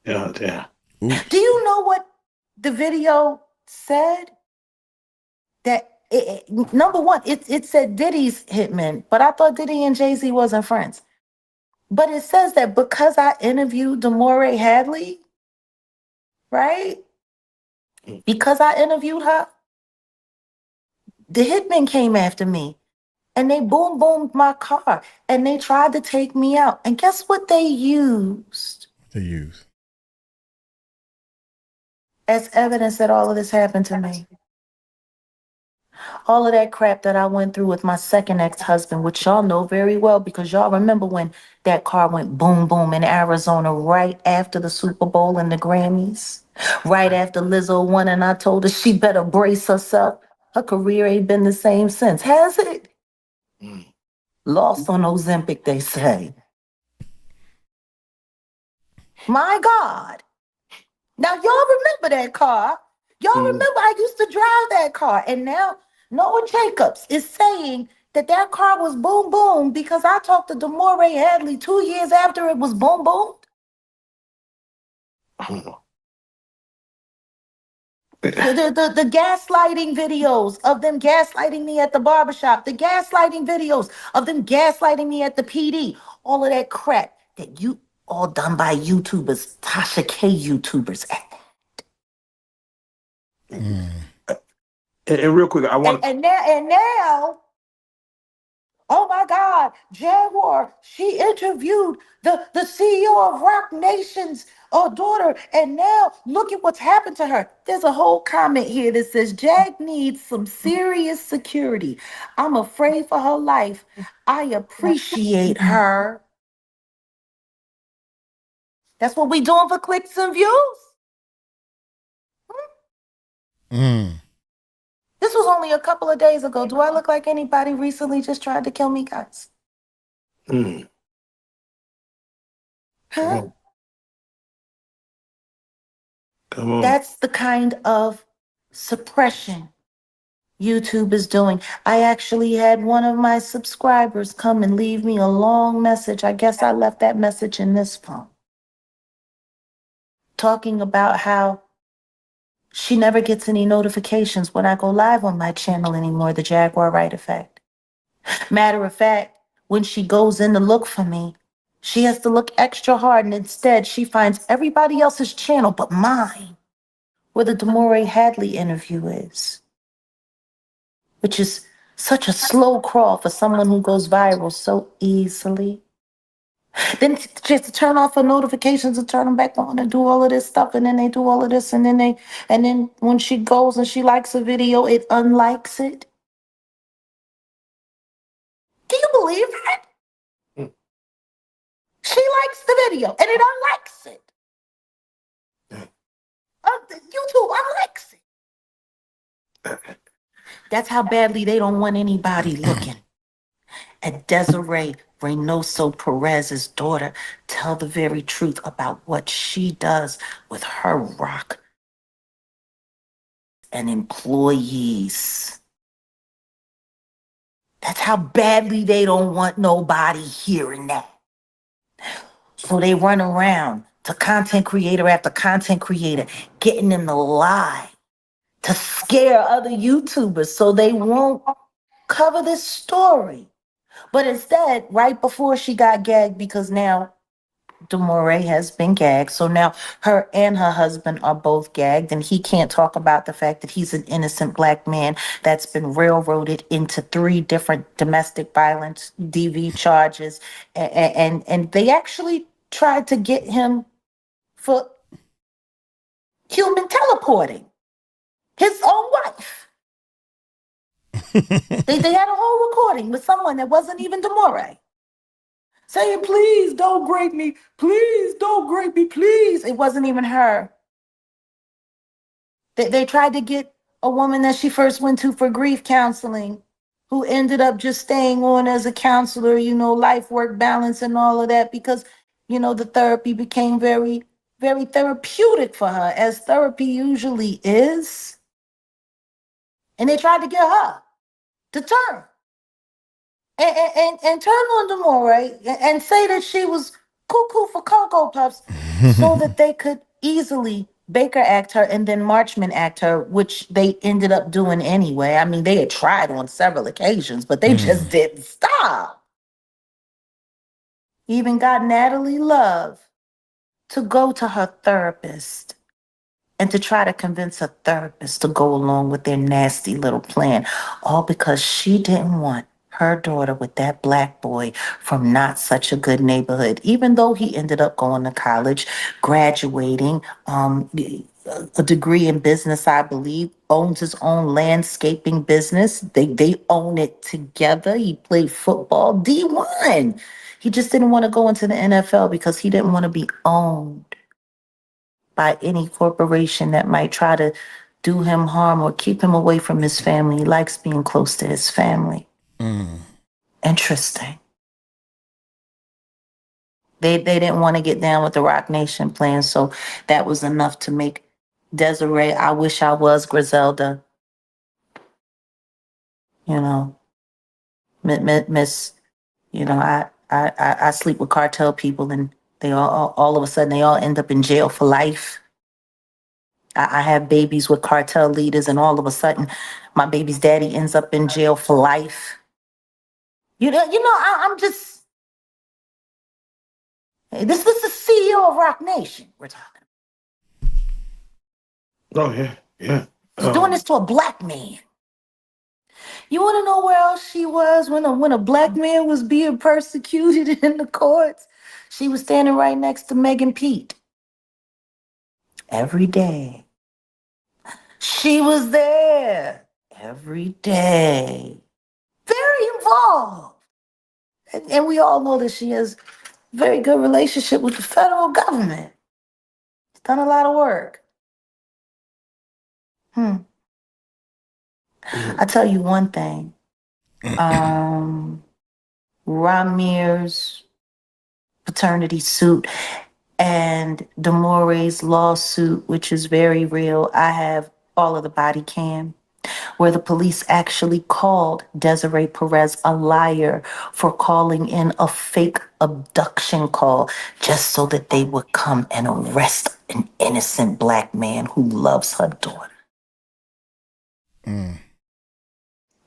Yeah. Oops. Do you know what the video said? That number one, it said Diddy's hitman, but I thought Diddy and Jay-Z wasn't friends. But it says that because I interviewed Demore Hadley, right? Because I interviewed her, the hitmen came after me and they boomed my car and they tried to take me out. And guess what they used? As evidence that all of this happened to me. All of that crap that I went through with my second ex-husband, which y'all know very well because y'all remember when that car went boom in Arizona right after the Super Bowl and the Grammys, right after Lizzo won, and I told her she better brace herself. Her career ain't been the same since, has it? Lost on Ozempic, they say. My God. Now y'all remember that car. Y'all remember I used to drive that car. And now Noah Jacobs is saying that car was boom because I talked to Demore Hadley 2 years after it was boom. The gaslighting videos of them gaslighting me at the barbershop, the gaslighting videos of them gaslighting me at the PD, all of that crap that you all done by YouTubers, Tasha K YouTubers. And real quick, I want. And now, oh my God, Jaguar, she interviewed the CEO of Rock Nation's daughter, and now look at what's happened to her. There's a whole comment here that says Jag needs some serious security. I'm afraid for her life. I appreciate her. That's what we doing for clicks and views. Mm. This was only a couple of days ago. Do I look like anybody recently just tried to kill me, guys? Mm. Huh? Come on. That's the kind of suppression YouTube is doing. I actually had one of my subscribers come and leave me a long message. I guess I left that message in this phone, talking about how she never gets any notifications when I go live on my channel anymore, the Jaguar Wright effect. Matter of fact, when she goes in to look for me, she has to look extra hard, and instead she finds everybody else's channel but mine, where the Demore Hadley interview is, which is such a slow crawl for someone who goes viral so easily. Then she has to turn off her notifications and turn them back on and do all of this stuff, and then they do all of this, and then when she goes and she likes a video, it unlikes it. Do you believe that? She likes the video and it unlikes it. YouTube unlikes it. That's how badly they don't want anybody looking at Desiree Reynoso Perez's daughter tell the very truth about what she does with her rock and employees. That's how badly they don't want nobody hearing that. So they run around to content creator after content creator, getting them to lie, to scare other YouTubers so they won't cover this story. But instead, right before she got gagged, because now Demore has been gagged, so now her and her husband are both gagged, and he can't talk about the fact that he's an innocent Black man that's been railroaded into 3 different domestic violence DV charges, and they actually tried to get him for human teleporting his own wife. They had a whole recording with someone that wasn't even Demore, saying, please don't grape me, please don't grape me, please. It wasn't even her. They tried to get a woman that she first went to for grief counseling, who ended up just staying on as a counselor, life work balance and all of that, because, the therapy became very, very therapeutic for her, as therapy usually is. And they tried to get her to turn. And turn on Demore and say that she was cuckoo for Cocoa Puffs so that they could easily Baker act her and then Marchman act her, which they ended up doing anyway. I mean, they had tried on several occasions, but they just didn't stop. Even got Natalie Love to go to her therapist and to try to convince her therapist to go along with their nasty little plan, all because she didn't want her daughter with that Black boy from not such a good neighborhood, even though he ended up going to college, graduating, a degree in business, I believe, owns his own landscaping business. They own it together. He played football, D1. He just didn't want to go into the NFL because he didn't want to be owned by any corporation that might try to do him harm or keep him away from his family. He likes being close to his family. Interesting. They didn't want to get down with the Rock Nation plan, so that was enough to make Desiree, I wish I was Griselda. Miss, I sleep with cartel people and they all of a sudden they all end up in jail for life. I have babies with cartel leaders, and all of a sudden, my baby's daddy ends up in jail for life. I'm just this is the CEO of Rock Nation. We're talking. Oh yeah. She's doing this to a black man. You want to know where else she was when a black man was being persecuted in the courts? She was standing right next to Megan Pete every day. She was there every day, very involved. And we all know that she has a very good relationship with the federal government. She's done a lot of work. I tell you one thing. Ramir's paternity suit and Demore's lawsuit, which is very real. I have all of the body cam where the police actually called Desiree Perez a liar for calling in a fake abduction call just so that they would come and arrest an innocent black man who loves her daughter.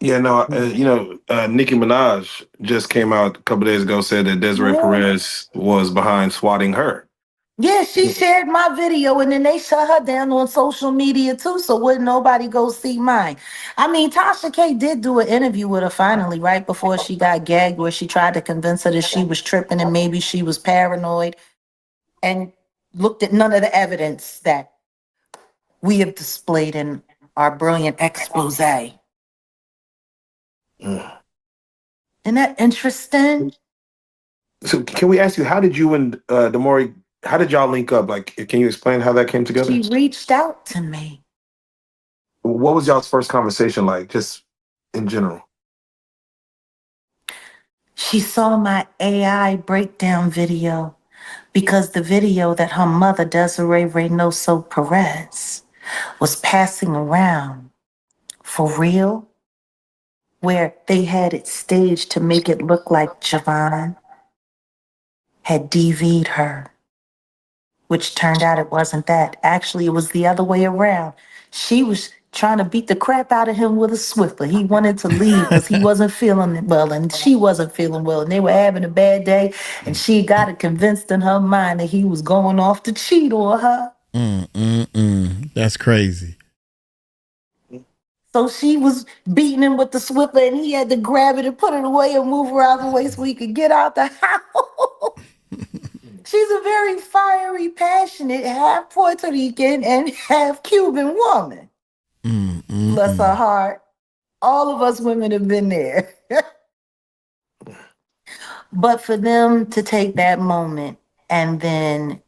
Yeah, no, Nicki Minaj just came out a couple days ago, said that Desiree Perez was behind swatting her. Yeah, she shared my video and then they shut her down on social media too, so wouldn't nobody go see mine. I mean, Tasha K did do an interview with her finally right before she got gagged where she tried to convince her that she was tripping and maybe she was paranoid and looked at none of the evidence that we have displayed in our brilliant expose. Isn't that interesting? So can we ask you, how did you and Demore, how did y'all link up? Like, can you explain how that came together? She reached out to me. What was y'all's first conversation like, just in general? She saw my AI breakdown video because the video that her mother, Desiree Reynoso Perez, was passing around for real, where they had it staged to make it look like Javon had DV'd her, which turned out it wasn't that. Actually, it was the other way around. She was trying to beat the crap out of him with a Swiffer. He wanted to leave because he wasn't feeling well and she wasn't feeling well and they were having a bad day and she got it convinced in her mind that he was going off to cheat on her. That's crazy. So she was beating him with the Swiffer and he had to grab it and put it away and move her out of the way so he could get out the house. She's a very fiery, passionate, half Puerto Rican and half Cuban woman. Bless her heart. All of us women have been there. But for them to take that moment and then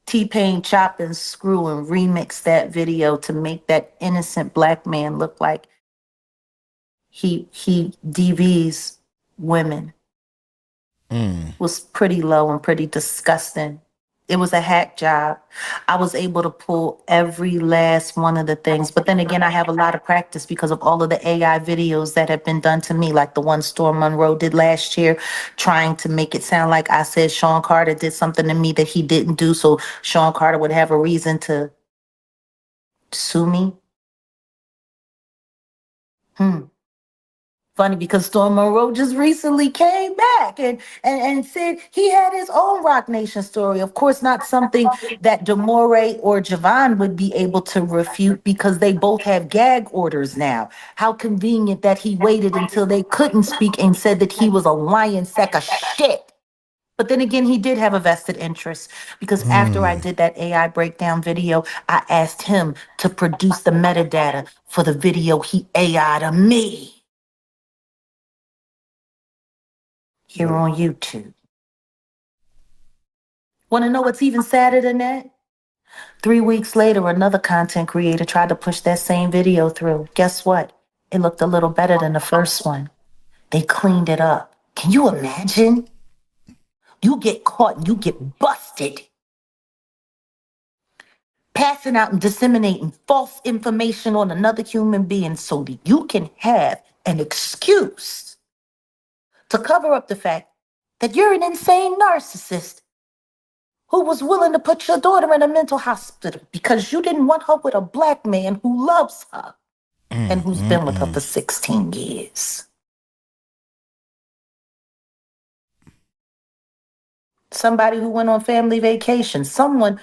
T-Pain chop and screw and remix that video to make that innocent black man look like he DVs women was pretty low and pretty disgusting. It was a hack job. I was able to pull every last one of the things. But then again, I have a lot of practice because of all of the AI videos that have been done to me, like the one Storm Monroe did last year, trying to make it sound like I said Sean Carter did something to me that he didn't do. So Sean Carter would have a reason to sue me. Funny because Storm Monroe just recently came back and said he had his own Rock Nation story. Of course, not something that Demore or Javon would be able to refute because they both have gag orders now. How convenient that he waited until they couldn't speak and said that he was a lying sack of shit. But then again, he did have a vested interest because after I did that AI breakdown video, I asked him to produce the metadata for the video he AI'd of me. Here on YouTube. Want to know what's even sadder than that? 3 weeks later, another content creator tried to push that same video through. Guess what? It looked a little better than the first one. They cleaned it up. Can you imagine? You get caught and you get busted. Passing out and disseminating false information on another human being so that you can have an excuse to cover up the fact that you're an insane narcissist who was willing to put your daughter in a mental hospital because you didn't want her with a black man who loves her and who's been with her for 16 years. Somebody who went on family vacation, someone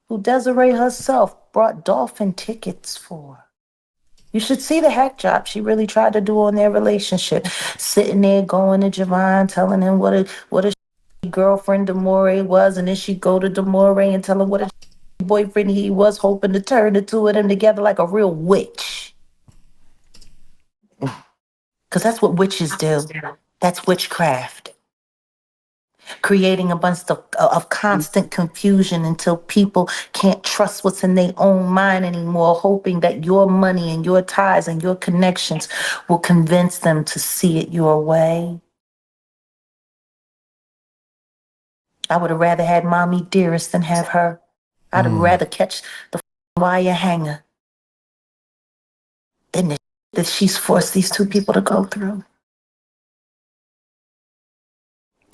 who Desiree herself brought dolphin tickets for. You should see the hack job she really tried to do on their relationship. Sitting there going to Javon, telling him what a girlfriend Demore was, and then she'd go to Demore and tell him what a boyfriend he was, hoping to turn the two of them together like a real witch. Because that's what witches do. That's witchcraft. Creating a bunch of constant confusion until people can't trust what's in their own mind anymore, hoping that your money and your ties and your connections will convince them to see it your way. I would have rather had Mommy Dearest than have her. I'd have rather catch the wire hanger than the that she's forced these two people to go through.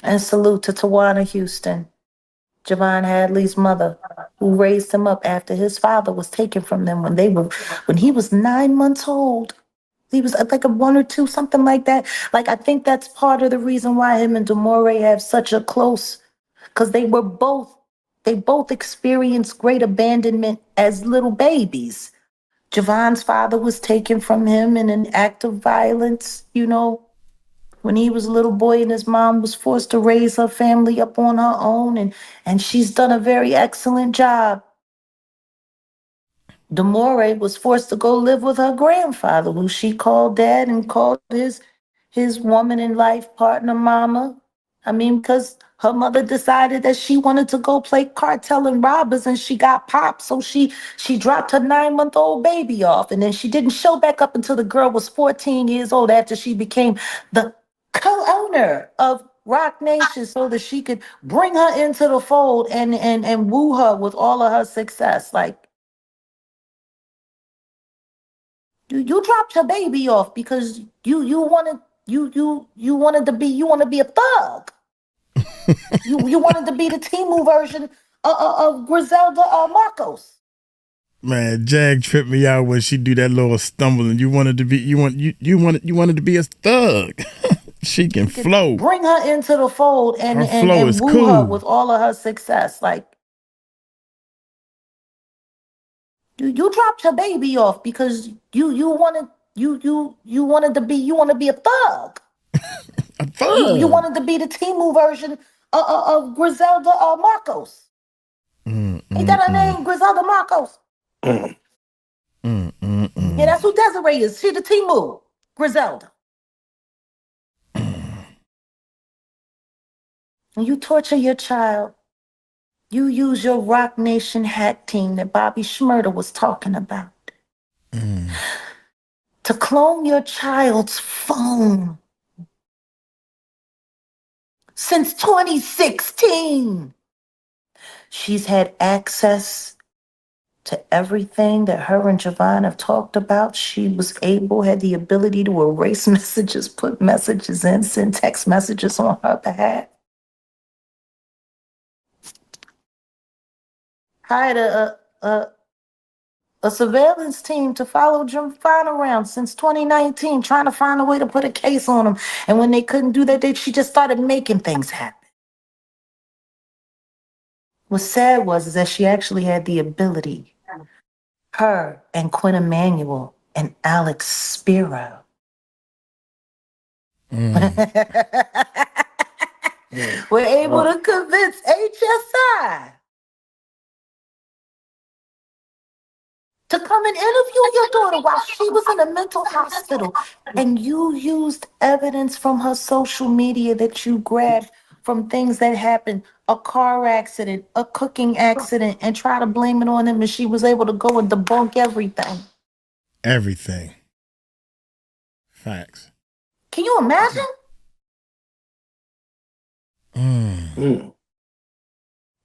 And salute to Tawana Houston, Javon Hadley's mother, who raised him up after his father was taken from them when he was 9 months old. He was like a 1 or 2, something like that. Like, I think that's part of the reason why him and Demore have such a close, because they both experienced great abandonment as little babies. Javon's father was taken from him in an act of violence, when he was a little boy, and his mom was forced to raise her family up on her own, and she's done a very excellent job. Demore was forced to go live with her grandfather, who she called dad and called his woman in life partner mama. I mean, because her mother decided that she wanted to go play cartel and robbers, and she got popped, so she dropped her 9-month-old baby off, and then she didn't show back up until the girl was 14 years old, after she became the co-owner of Rock Nation, so that she could bring her into the fold and woo her with all of her success. Like, you dropped your baby off because you wanted you want to be a thug. you wanted to be the Timu version of Griselda Marcos. Man, Jag tripped me out when she do that little stumbling. You wanted to be you wanted to be a thug. She can flow. Bring her into the fold and woo cool. her with all of her success. Like, you dropped your baby off because you wanted to be a thug. A thug. You wanted to be the Timu version of Griselda Marcos. Ain't that her name, Griselda Marcos? Yeah, that's who Desiree is. She the Timu, Griselda. When you torture your child, you use your Rock Nation hack team that Bobby Shmurda was talking about to clone your child's phone. Since 2016, she's had access to everything that her and Javon have talked about. She had the ability to erase messages, put messages in, send text messages on her behalf. Hired a surveillance team to follow Javon around since 2019, trying to find a way to put a case on him. And when they couldn't do that, she just started making things happen. What's sad is that she actually had the ability. Her and Quinn Emanuel and Alex Spiro. Were able to convince HSI to come and interview your daughter while she was in a mental hospital. And you used evidence from her social media that you grabbed from things that happened, a car accident, a cooking accident, and try to blame it on him. And she was able to go and debunk everything. Everything. Facts. Can you imagine?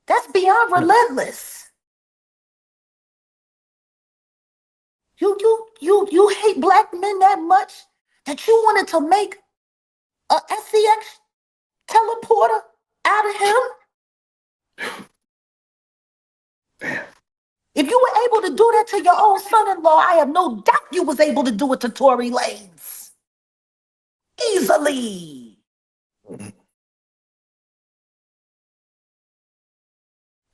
That's beyond relentless. You hate black men that much that you wanted to make a SCX teleporter out of him? If you were able to do that to your own son-in-law, I have no doubt you was able to do it to Tory Lanez. Easily.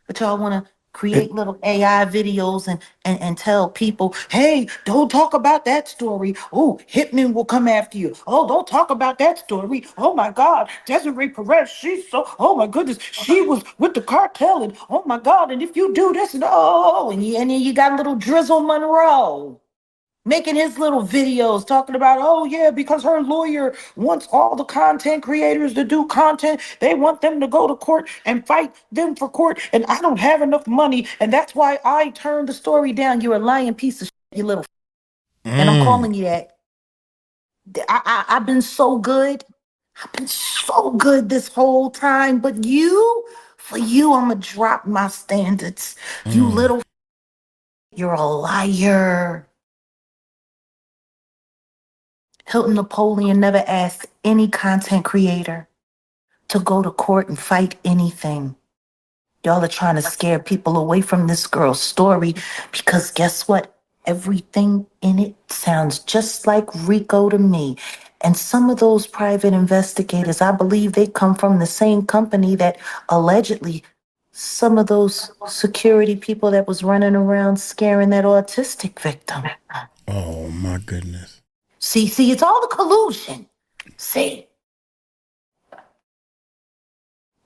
But y'all want to create little AI videos and tell people, hey, don't talk about that story. Oh, hitmen will come after you. Oh, don't talk about that story. Oh my God, Desiree Perez, oh my goodness, she was with the cartel and oh my God, and if you do this and and then you got little Drizzle Monroe making his little videos talking about, oh yeah, because her lawyer wants all the content creators to do content. They want them to go to court and fight them for court. And I don't have enough money. And that's why I turned the story down. You're a lying piece of shit, you little. And I'm calling you that. I've been so good. I've been so good this whole time. But for you, I'm going to drop my standards. You little, you're a liar. Hilton Napoleon never asked any content creator to go to court and fight anything. Y'all are trying to scare people away from this girl's story because guess what? Everything in it sounds just like Rico to me. And some of those private investigators, I believe they come from the same company that allegedly some of those security people that was running around scaring that autistic victim. Oh my goodness. See, it's all the collusion. See,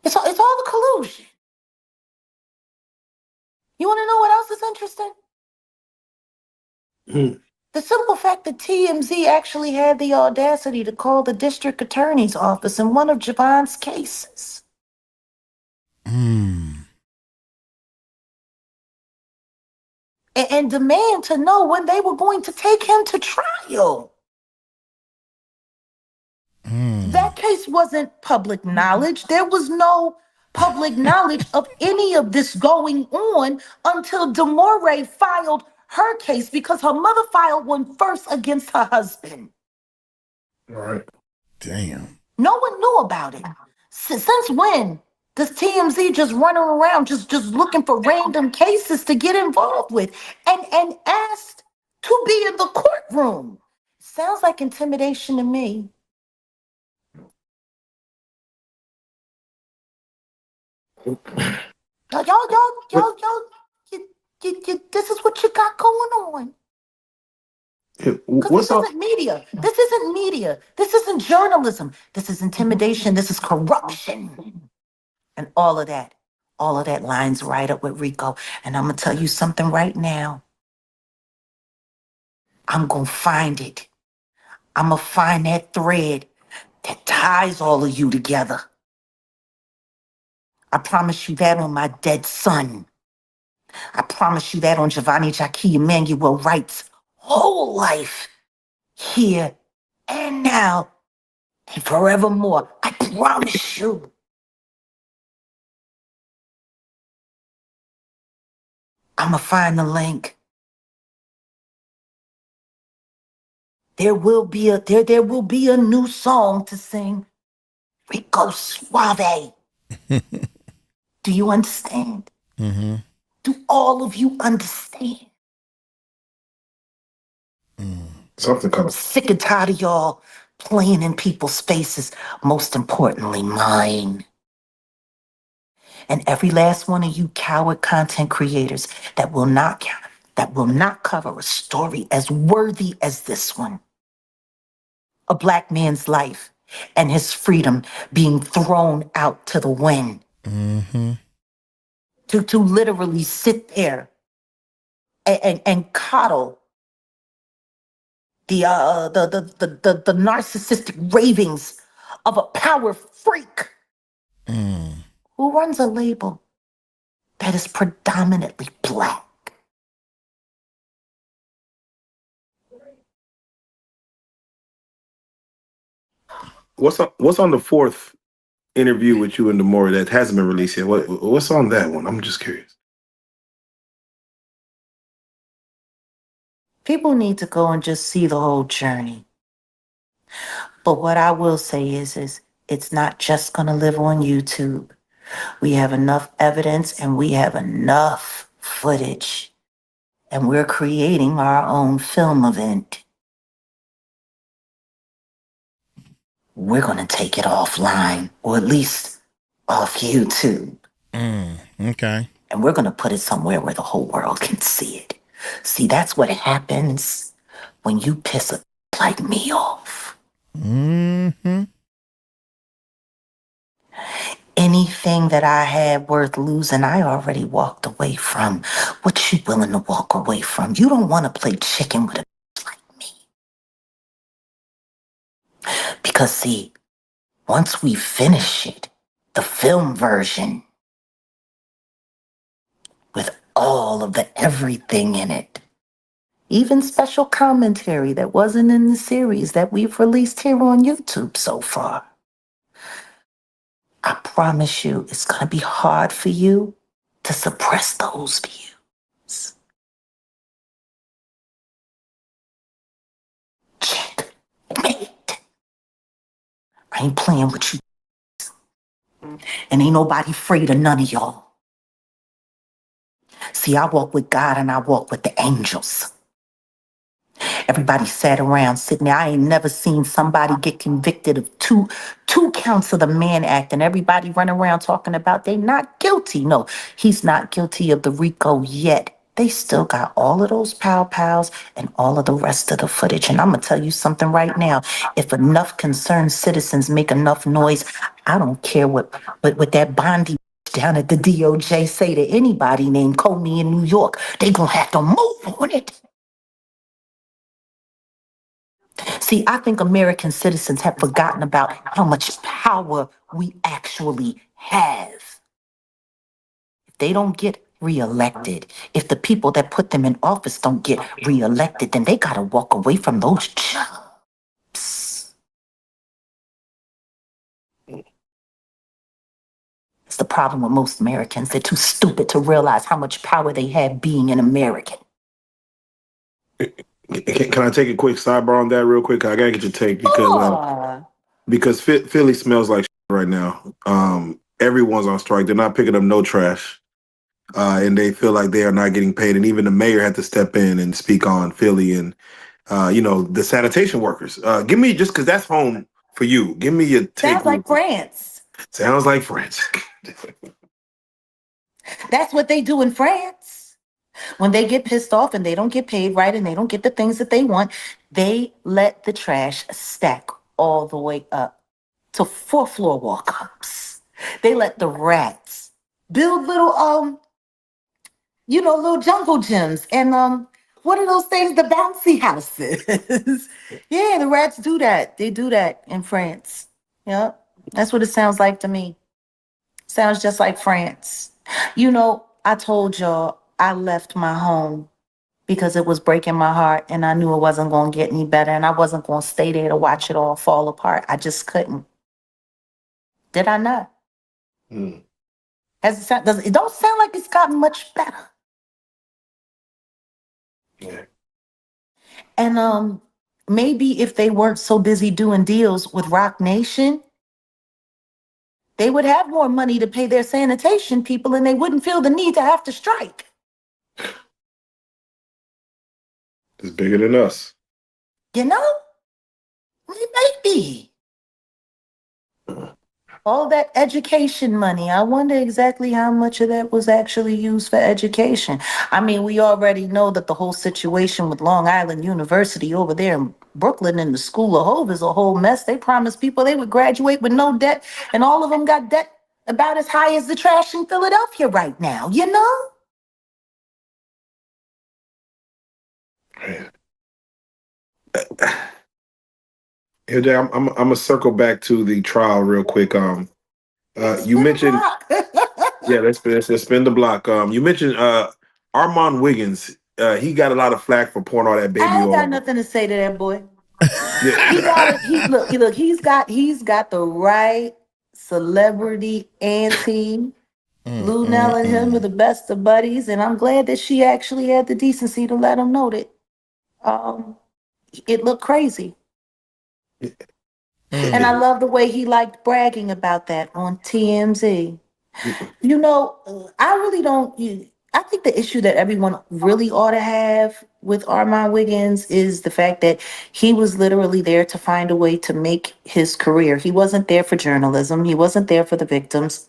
it's all the collusion. You want to know what else is interesting? The simple fact that TMZ actually had the audacity to call the district attorney's office in one of Javon's cases. And demand to know when they were going to take him to trial. That case wasn't public knowledge. There was no public knowledge of any of this going on until Demore filed her case because her mother filed one first against her husband. All right. Damn. No one knew about it. Since when does TMZ just running around just looking for random cases to get involved with and asked to be in the courtroom? Sounds like intimidation to me. Y'all, this is what you got going on. Because this isn't media. This isn't media. This isn't journalism. This is intimidation. This is corruption. And all of that lines right up with Rico. And I'm going to tell you something right now. I'm going to find it. I'm going to find that thread that ties all of you together. I promise you that on my dead son. I promise you that on Giovanni Jackie Emmanuel Wright's whole life. Here and now and forevermore. I promise you. I'm going to find the link. There will be a new song to sing. Rico Suave. Do you understand? Mm-hmm. Do all of you understand? Something I'm comes. sick and tired of y'all playing in people's faces. Most importantly, mine. And every last one of you coward content creators that will not cover a story as worthy as this one. A black man's life and his freedom being thrown out to the wind. Mm-hmm. To literally sit there and coddle the narcissistic ravings of a power freak who runs a label that is predominantly black. What's on the fourth interview with you and Demore that hasn't been released yet? What's on that one? I'm just curious. People need to go and just see the whole journey. But what I will say is it's not just going to live on YouTube. We have enough evidence and we have enough footage, and we're creating our own film event. We're going to take it offline, or at least off YouTube. Okay. And we're going to put it somewhere where the whole world can see it. See, that's what happens when you piss a like me off. Mm-hmm. Anything that I had worth losing, I already walked away from. What you willing to walk away from? You don't want to play chicken with a like me. Because see, once we finish it, the film version, with all of the everything in it, even special commentary that wasn't in the series that we've released here on YouTube so far, I promise you it's going to be hard for you to suppress those views. Checkmate. I ain't playing with you. And ain't nobody afraid of none of y'all. See, I walk with God and I walk with the angels. Everybody sat around sitting there. I ain't never seen somebody get convicted of two counts of the Mann Act, and everybody run around talking about they not guilty. No, he's not guilty of the Rico yet. They still got all of those pow-pows and all of the rest of the footage. And I'm going to tell you something right now. If enough concerned citizens make enough noise, I don't care what that Bondi down at the DOJ say to anybody named Comey in New York. They going to have to move on it. See, I think American citizens have forgotten about how much power we actually have. If they don't get reelected, if the people that put them in office don't get reelected, then they got to walk away from those jobs. It's the problem with most Americans. They're too stupid to realize how much power they have being an American. Can I take a quick sidebar on that real quick? I gotta get your take because Philly smells like right now. Everyone's on strike. They're not picking up no trash, and they feel like they are not getting paid. And even the mayor had to step in and speak on Philly and the sanitation workers. Give me, just because that's home for you. Give me your take. Sounds like France. Sounds like France. That's what they do in France. When they get pissed off and they don't get paid right and they don't get the things that they want, they let the trash stack all the way up to 4th floor walk-ups. They let the rats build little little jungle gyms and what are those things? The bouncy houses. Yeah, the rats do that. They do that in France. Yep. That's what it sounds like to me. Sounds just like France. I told y'all I left my home because it was breaking my heart and I knew it wasn't going to get any better and I wasn't going to stay there to watch it all fall apart. I just couldn't. Did I not? It don't sound like it's gotten much better. Yeah. And maybe if they weren't so busy doing deals with Rock Nation, they would have more money to pay their sanitation people and they wouldn't feel the need to have to strike. It's bigger than us. Maybe. All that education money, I wonder exactly how much of that was actually used for education. I mean, we already know that the whole situation with Long Island University over there in Brooklyn and the School of Hove is a whole mess. They promised people they would graduate with no debt, and all of them got debt about as high as the trash in Philadelphia right now, Man. Here, Jay, I'm gonna circle back to the trial real quick. You mentioned, yeah, let's spin the block. You mentioned Armand Wiggins. He got a lot of flack for pouring all that baby oil. I ain't got nothing to say to that boy. He got it. Look. He's got the right celebrity auntie. Lou Nell and him are the best of buddies, and I'm glad that she actually had the decency to let him know that it looked crazy. And I love the way he liked bragging about that on TMZ. I really don't. I think the issue that everyone really ought to have with Armand Wiggins is the fact that he was literally there to find a way to make his career. He wasn't there for journalism. He wasn't there for the victims.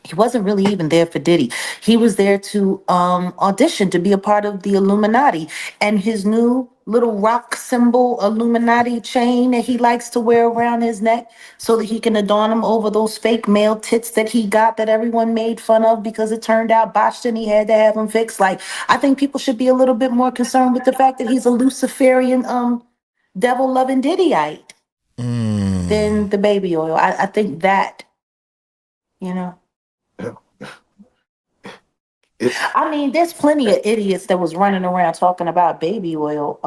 He wasn't really even there for Diddy. He was there to audition to be a part of the Illuminati. And his new little rock symbol Illuminati chain that he likes to wear around his neck so that he can adorn him over those fake male tits that he got that everyone made fun of because it turned out botched and he had to have them fixed. Like, I think people should be a little bit more concerned with the fact that he's a Luciferian devil loving Diddyite than the baby oil. I think that, you know. I mean, there's plenty of idiots that was running around talking about baby oil.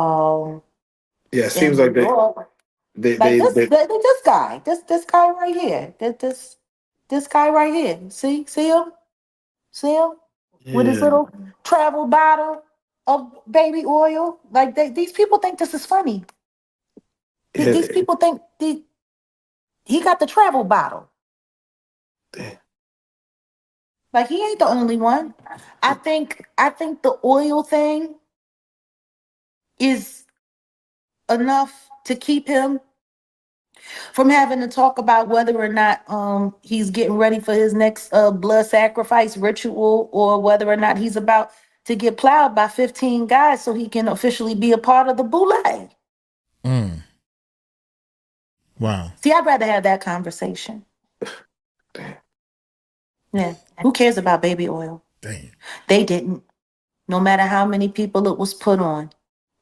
Yeah, it In seems New like York, they like they, this they this guy, this guy right here, this guy right here. See him with his yeah. little travel bottle of baby oil. Like these people think this is funny. These Yeah. people think he got the travel bottle. Like he ain't the only one. I think the oil thing is enough to keep him from having to talk about whether or not he's getting ready for his next blood sacrifice ritual or whether or not he's about to get plowed by 15 guys so he can officially be a part of the boule. Wow. See, I'd rather have that conversation. Yeah. Who cares about baby oil? Damn. They didn't. No matter how many people it was put on,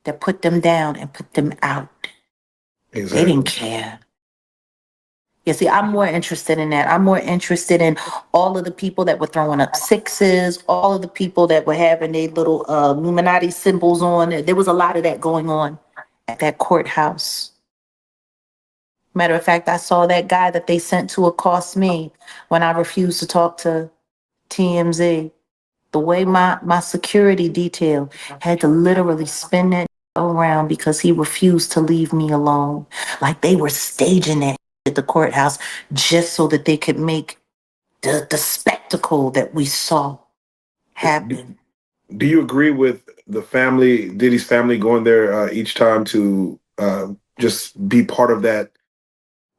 that put them down and put them out. They didn't Exactly. care. Yeah, see, I'm more interested in that. I'm more interested in all of the people that were throwing up sixes, all of the people that were having their little Illuminati symbols on. There was a lot of that going on at that courthouse. Matter of fact, I saw that guy that they sent to accost me when I refused to talk to TMZ. The way my security detail had to literally spin that around because he refused to leave me alone. Like they were staging that at the courthouse just so that they could make the spectacle that we saw happen. Do you agree with the family, Diddy's family, going there each time to just be part of that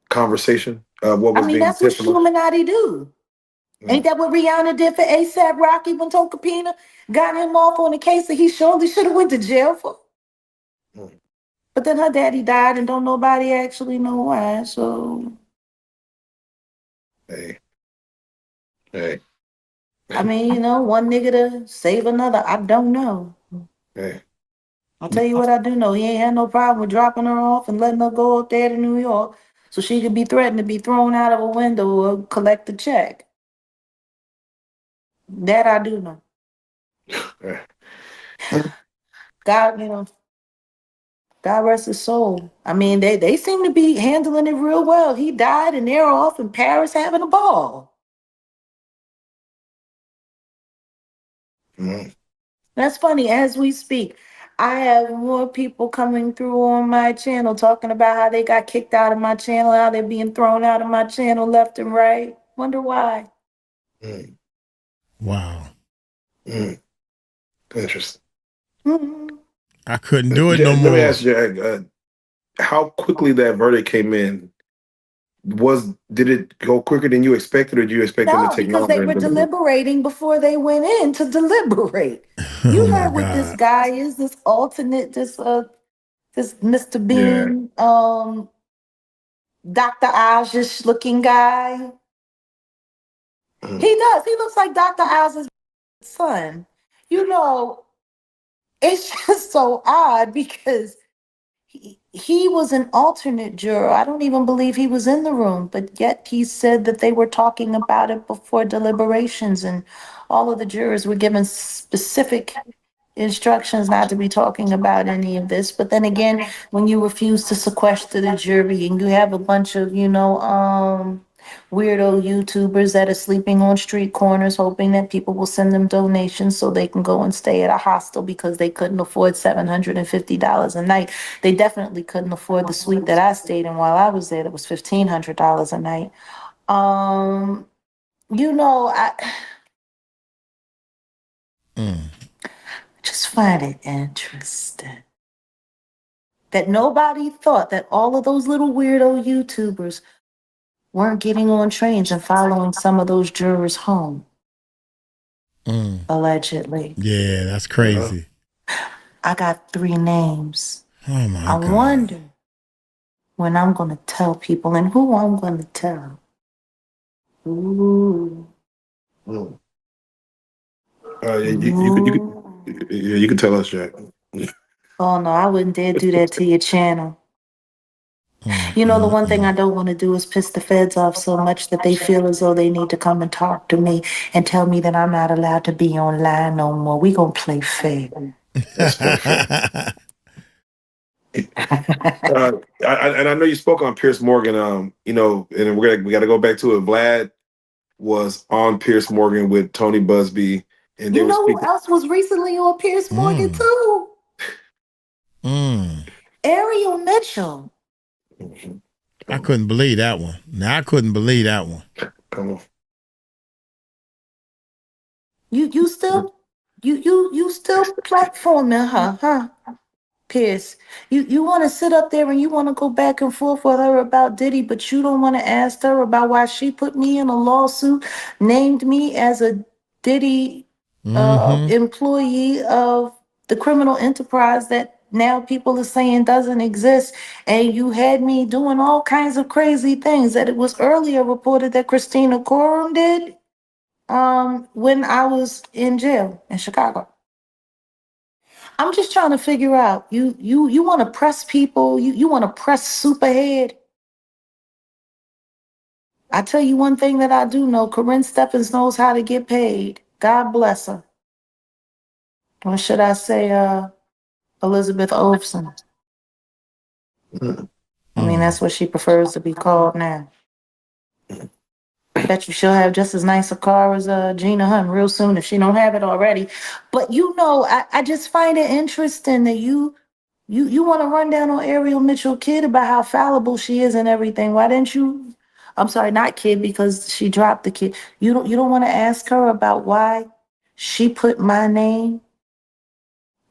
conversation? What I was mean, being that's what said from us? Illuminati do. Ain't that what Rihanna did for ASAP Rocky when Tokapina got him off on a case that he surely should have went to jail for? Mm. But then her daddy died and don't nobody actually know why. So Hey, hey, I mean, one nigga to save another. I don't know. hey. I'll tell you what I do know. He ain't had no problem with dropping her off and letting her go up there to New York so she could be threatened to be thrown out of a window or collect a check. That I do know. Hey. God, God rest his soul. I mean, they seem to be handling it real well. He died and they're off in Paris having a ball. Mm. That's funny. As we speak, I have more people coming through on my channel talking about how they got kicked out of my channel, how they're being thrown out of my channel left and right. Wonder why. Mm. Wow. Mm. Interesting. Mhm. I couldn't do it no Let me more. ask Jag, how quickly that verdict came in. Did it go quicker than you expected, or did you expect them to No, take because they longer? were deliberating before they went in to deliberate. Oh You my heard what this God. guy is, this alternate, this Mr. Yeah. Bean, Dr. Ozish looking guy. Mm. He does. He looks like Dr. Oz's son. You know, it's just so odd because he was an alternate juror. I don't even believe he was in the room, but yet he said that they were talking about it before deliberations, and all of the jurors were given specific instructions not to be talking about any of this. But then again, when you refuse to sequester the jury and you have a bunch of, weirdo YouTubers that are sleeping on street corners, hoping that people will send them donations so they can go and stay at a hostel because they couldn't afford $750 a night. They definitely couldn't afford the suite that I stayed in while I was there. That was $1,500 a night. Um, you know, I Just find it interesting that nobody thought that all of those little weirdo YouTubers weren't getting on trains and following some of those jurors home. Allegedly. Yeah, that's crazy. I got 3 names. Oh my I God. wonder when I'm going to tell people and who I'm going to tell. Ooh. You can tell us, Jack. Oh no, I wouldn't dare do that to your channel. You know, the one thing I don't want to do is piss the feds off so much that they feel as though they need to come and talk to me and tell me that I'm not allowed to be online no more. We gonna play fair. Let's play fair. And I know you spoke on Pierce Morgan. You know, and we got to go back to it. Vlad was on Pierce Morgan with Tony Busby, and they You were know who speaking. else was recently on Pierce Morgan too? Ariel Mitchell. I couldn't believe that one. Now I couldn't believe that one. Come on. You still platforming her, huh? Pierce, you want to sit up there and you want to go back and forth with her about Diddy, but you don't want to ask her about why she put me in a lawsuit, named me as a Diddy employee of the criminal enterprise that now people are saying doesn't exist, and you had me doing all kinds of crazy things that it was earlier reported that Christina Coram did when I was in jail in Chicago. I'm just trying to figure out. You want to press people. You want to press Superhead. I tell you one thing that I do know. Corinne Stephens knows how to get paid. God bless her. Or should I say, Elizabeth Olsen? I mean, that's what she prefers to be called now. Bet you she'll have just as nice a car as Gina Hunt real soon if she don't have it already. But you know, I just find it interesting that you want to run down on Ariel Mitchell Kid about how fallible she is and everything. Why didn't you? I'm sorry, not Kid, because she dropped the kid. You don't want to ask her about why she put my name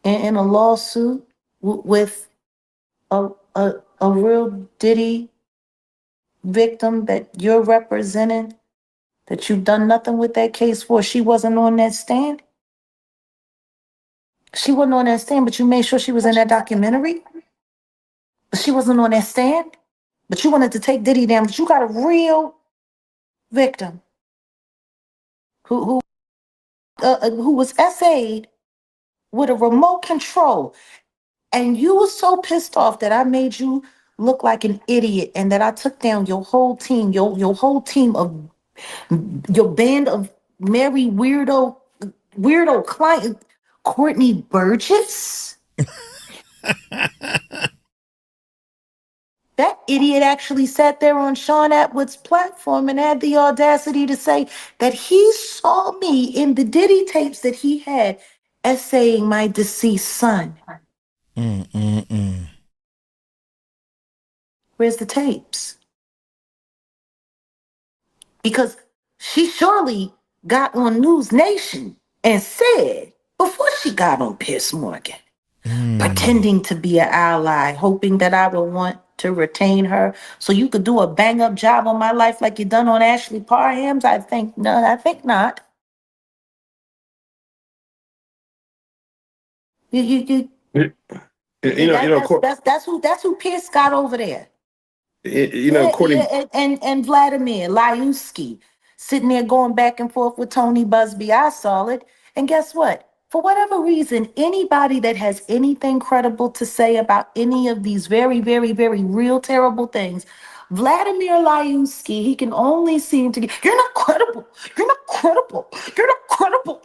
in a lawsuit with a real Diddy victim that you're representing, that you've done nothing with that case for. She wasn't on that stand. She wasn't on that stand, but you made sure she was in that documentary. But she wasn't on that stand. But you wanted to take Diddy down. But you got a real victim who was essayed with a remote control, and you were so pissed off that I made you look like an idiot, and that I took down your whole team, your whole team of your band of merry weirdo client, Courtney Burgess. That idiot actually sat there on Sean Atwood's platform and had the audacity to say that he saw me in the Diddy tapes that he had essaying my deceased son. Where's the tapes? Because she surely got on News Nation and said, before she got on Piers Morgan, pretending to be an ally, hoping that I would want to retain her so you could do a bang-up job on my life like you done on Ashley Parham's. I think not. You that's who Pierce got over there. Courtney. And Vladimir Lyuski sitting there going back and forth with Tony Busby. I saw it. And guess what? For whatever reason, anybody that has anything credible to say about any of these very, very, very real terrible things, Vladimir Lyuski, he can only seem to get, you're not credible. You're not credible. You're not credible.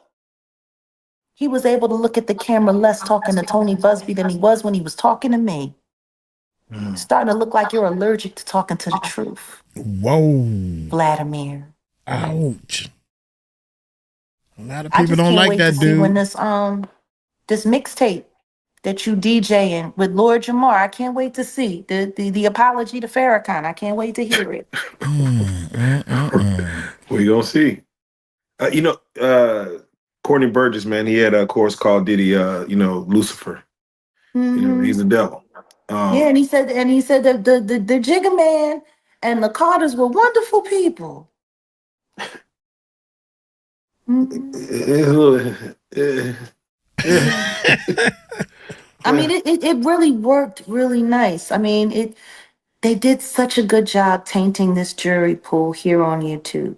He was able to look at the camera less talking to Tony Busby than he was when he was talking to me. Starting to look like you're allergic to talking to the truth. Whoa. Vladimir. Ouch. A lot of people don't like that dude. See when this mixtape that you DJing with Lord Jamar, I can't wait to see the apology to Farrakhan. I can't wait to hear it. We gonna see. Courtney Burgess, man, he had a course called Diddy, Lucifer. He's the devil. Yeah, and he said that the Jigga Man and the Carters were wonderful people. I mean, it really worked really nice. I mean, they did such a good job tainting this jury pool here on YouTube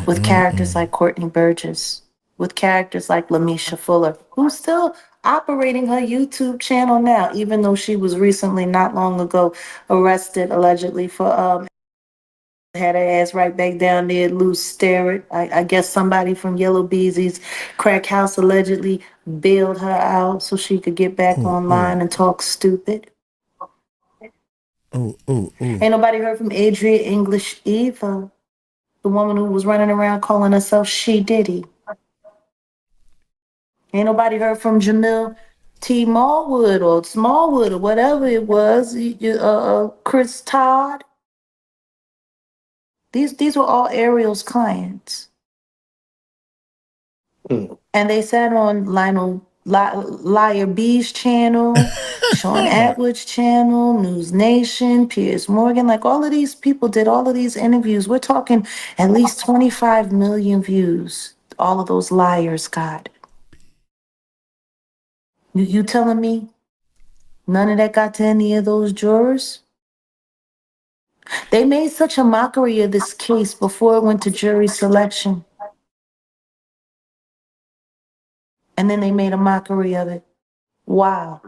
with characters like Courtney Burgess, with characters like Lamisha Fuller, who's still operating her YouTube channel now, even though she was recently, not long ago, arrested allegedly for had her ass right back down there, loose Sterrett. I guess somebody from Yellow Beezy's crack house allegedly bailed her out so she could get back online and talk stupid. Ain't nobody heard from Adria English either. The woman who was running around calling herself She Diddy. Ain't nobody heard from Jamil T. Smallwood or whatever it was. Chris Todd. These were all Ariel's clients. And they sat on Liar B's channel, Sean Atwood's channel, News Nation, Piers Morgan. Like, all of these people did all of these interviews. We're talking at least 25 million views. All of those liars got. You telling me none of that got to any of those jurors? They made such a mockery of this case before it went to jury selection. And then they made a mockery of it. Wow.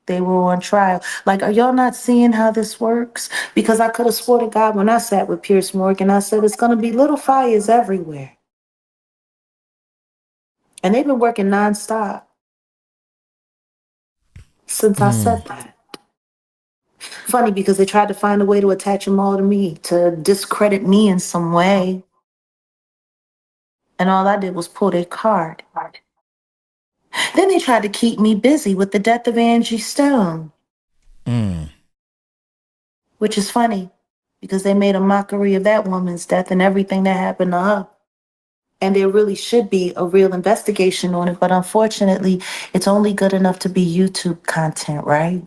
They were on trial. Like, are y'all not seeing how this works? Because I could have swore to God when I sat with Piers Morgan, I said it's going to be little fires everywhere. And they've been working nonstop since I said that. Funny, because they tried to find a way to attach them all to me, to discredit me in some way. And all I did was pull their card. Then they tried to keep me busy with the death of Angie Stone. Which is funny, because they made a mockery of that woman's death and everything that happened to her. And there really should be a real investigation on it, but unfortunately, it's only good enough to be YouTube content, right?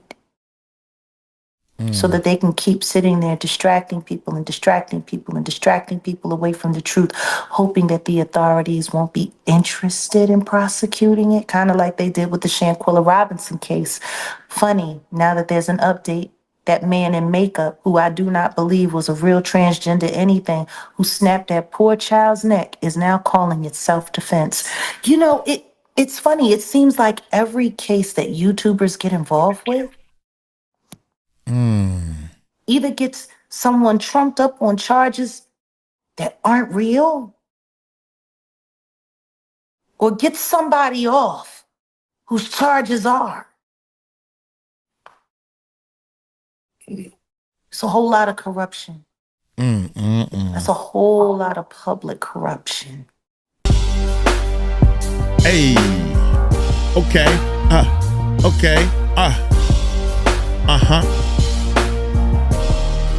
So that they can keep sitting there distracting people and distracting people and distracting people away from the truth, hoping that the authorities won't be interested in prosecuting it, kind of like they did with the Shanquilla Robinson case. Funny, now that there's an update, that man in makeup, who I do not believe was a real transgender anything, who snapped that poor child's neck, is now calling it self-defense. You know, it's funny. It seems like every case that YouTubers get involved with either gets someone trumped up on charges that aren't real, or gets somebody off whose charges are. It's a whole lot of corruption. That's a whole lot of public corruption. Hey. Okay. Okay.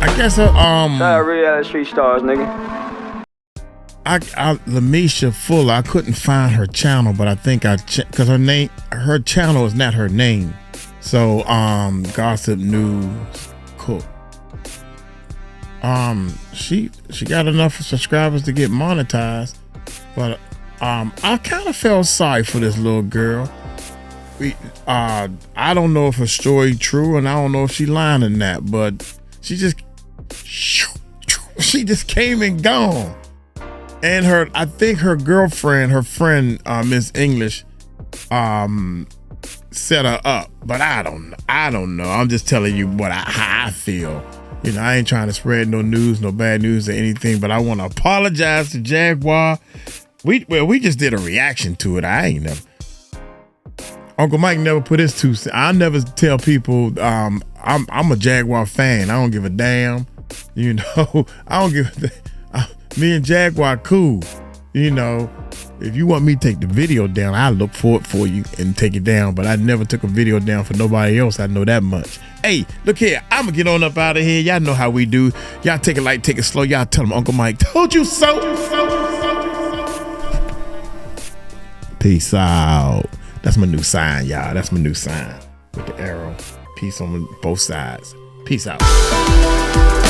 I guess real street stars, nigga. Lamisha Fuller, I couldn't find her channel, but I think because her channel is not her name. So Gossip News Cook. She got enough subscribers to get monetized, but I kind of felt sorry for this little girl. I don't know if her story true, and I don't know if she lying in that, but she just came and gone. And I think her girlfriend, her friend, Miss English, set her up, but I don't know. I'm just telling you how I feel. You know, I ain't trying to spread no news, no bad news or anything, but I want to apologize to Jaguar. We just did a reaction to it. I ain't never. Uncle Mike never put his 2 cents. I never tell people I'm a Jaguar fan. I don't give a damn. You know, I don't give me and Jaguar cool. You know, if you want me to take the video down, I'll look for it for you and take it down. But I never took a video down for nobody else. I know that much. Hey, look here. I'm going to get on up out of here. Y'all know how we do. Y'all take it light, take it slow. Y'all tell them Uncle Mike told you so. Peace out. That's my new sign, y'all. That's my new sign with the arrow. Peace on both sides. Peace out.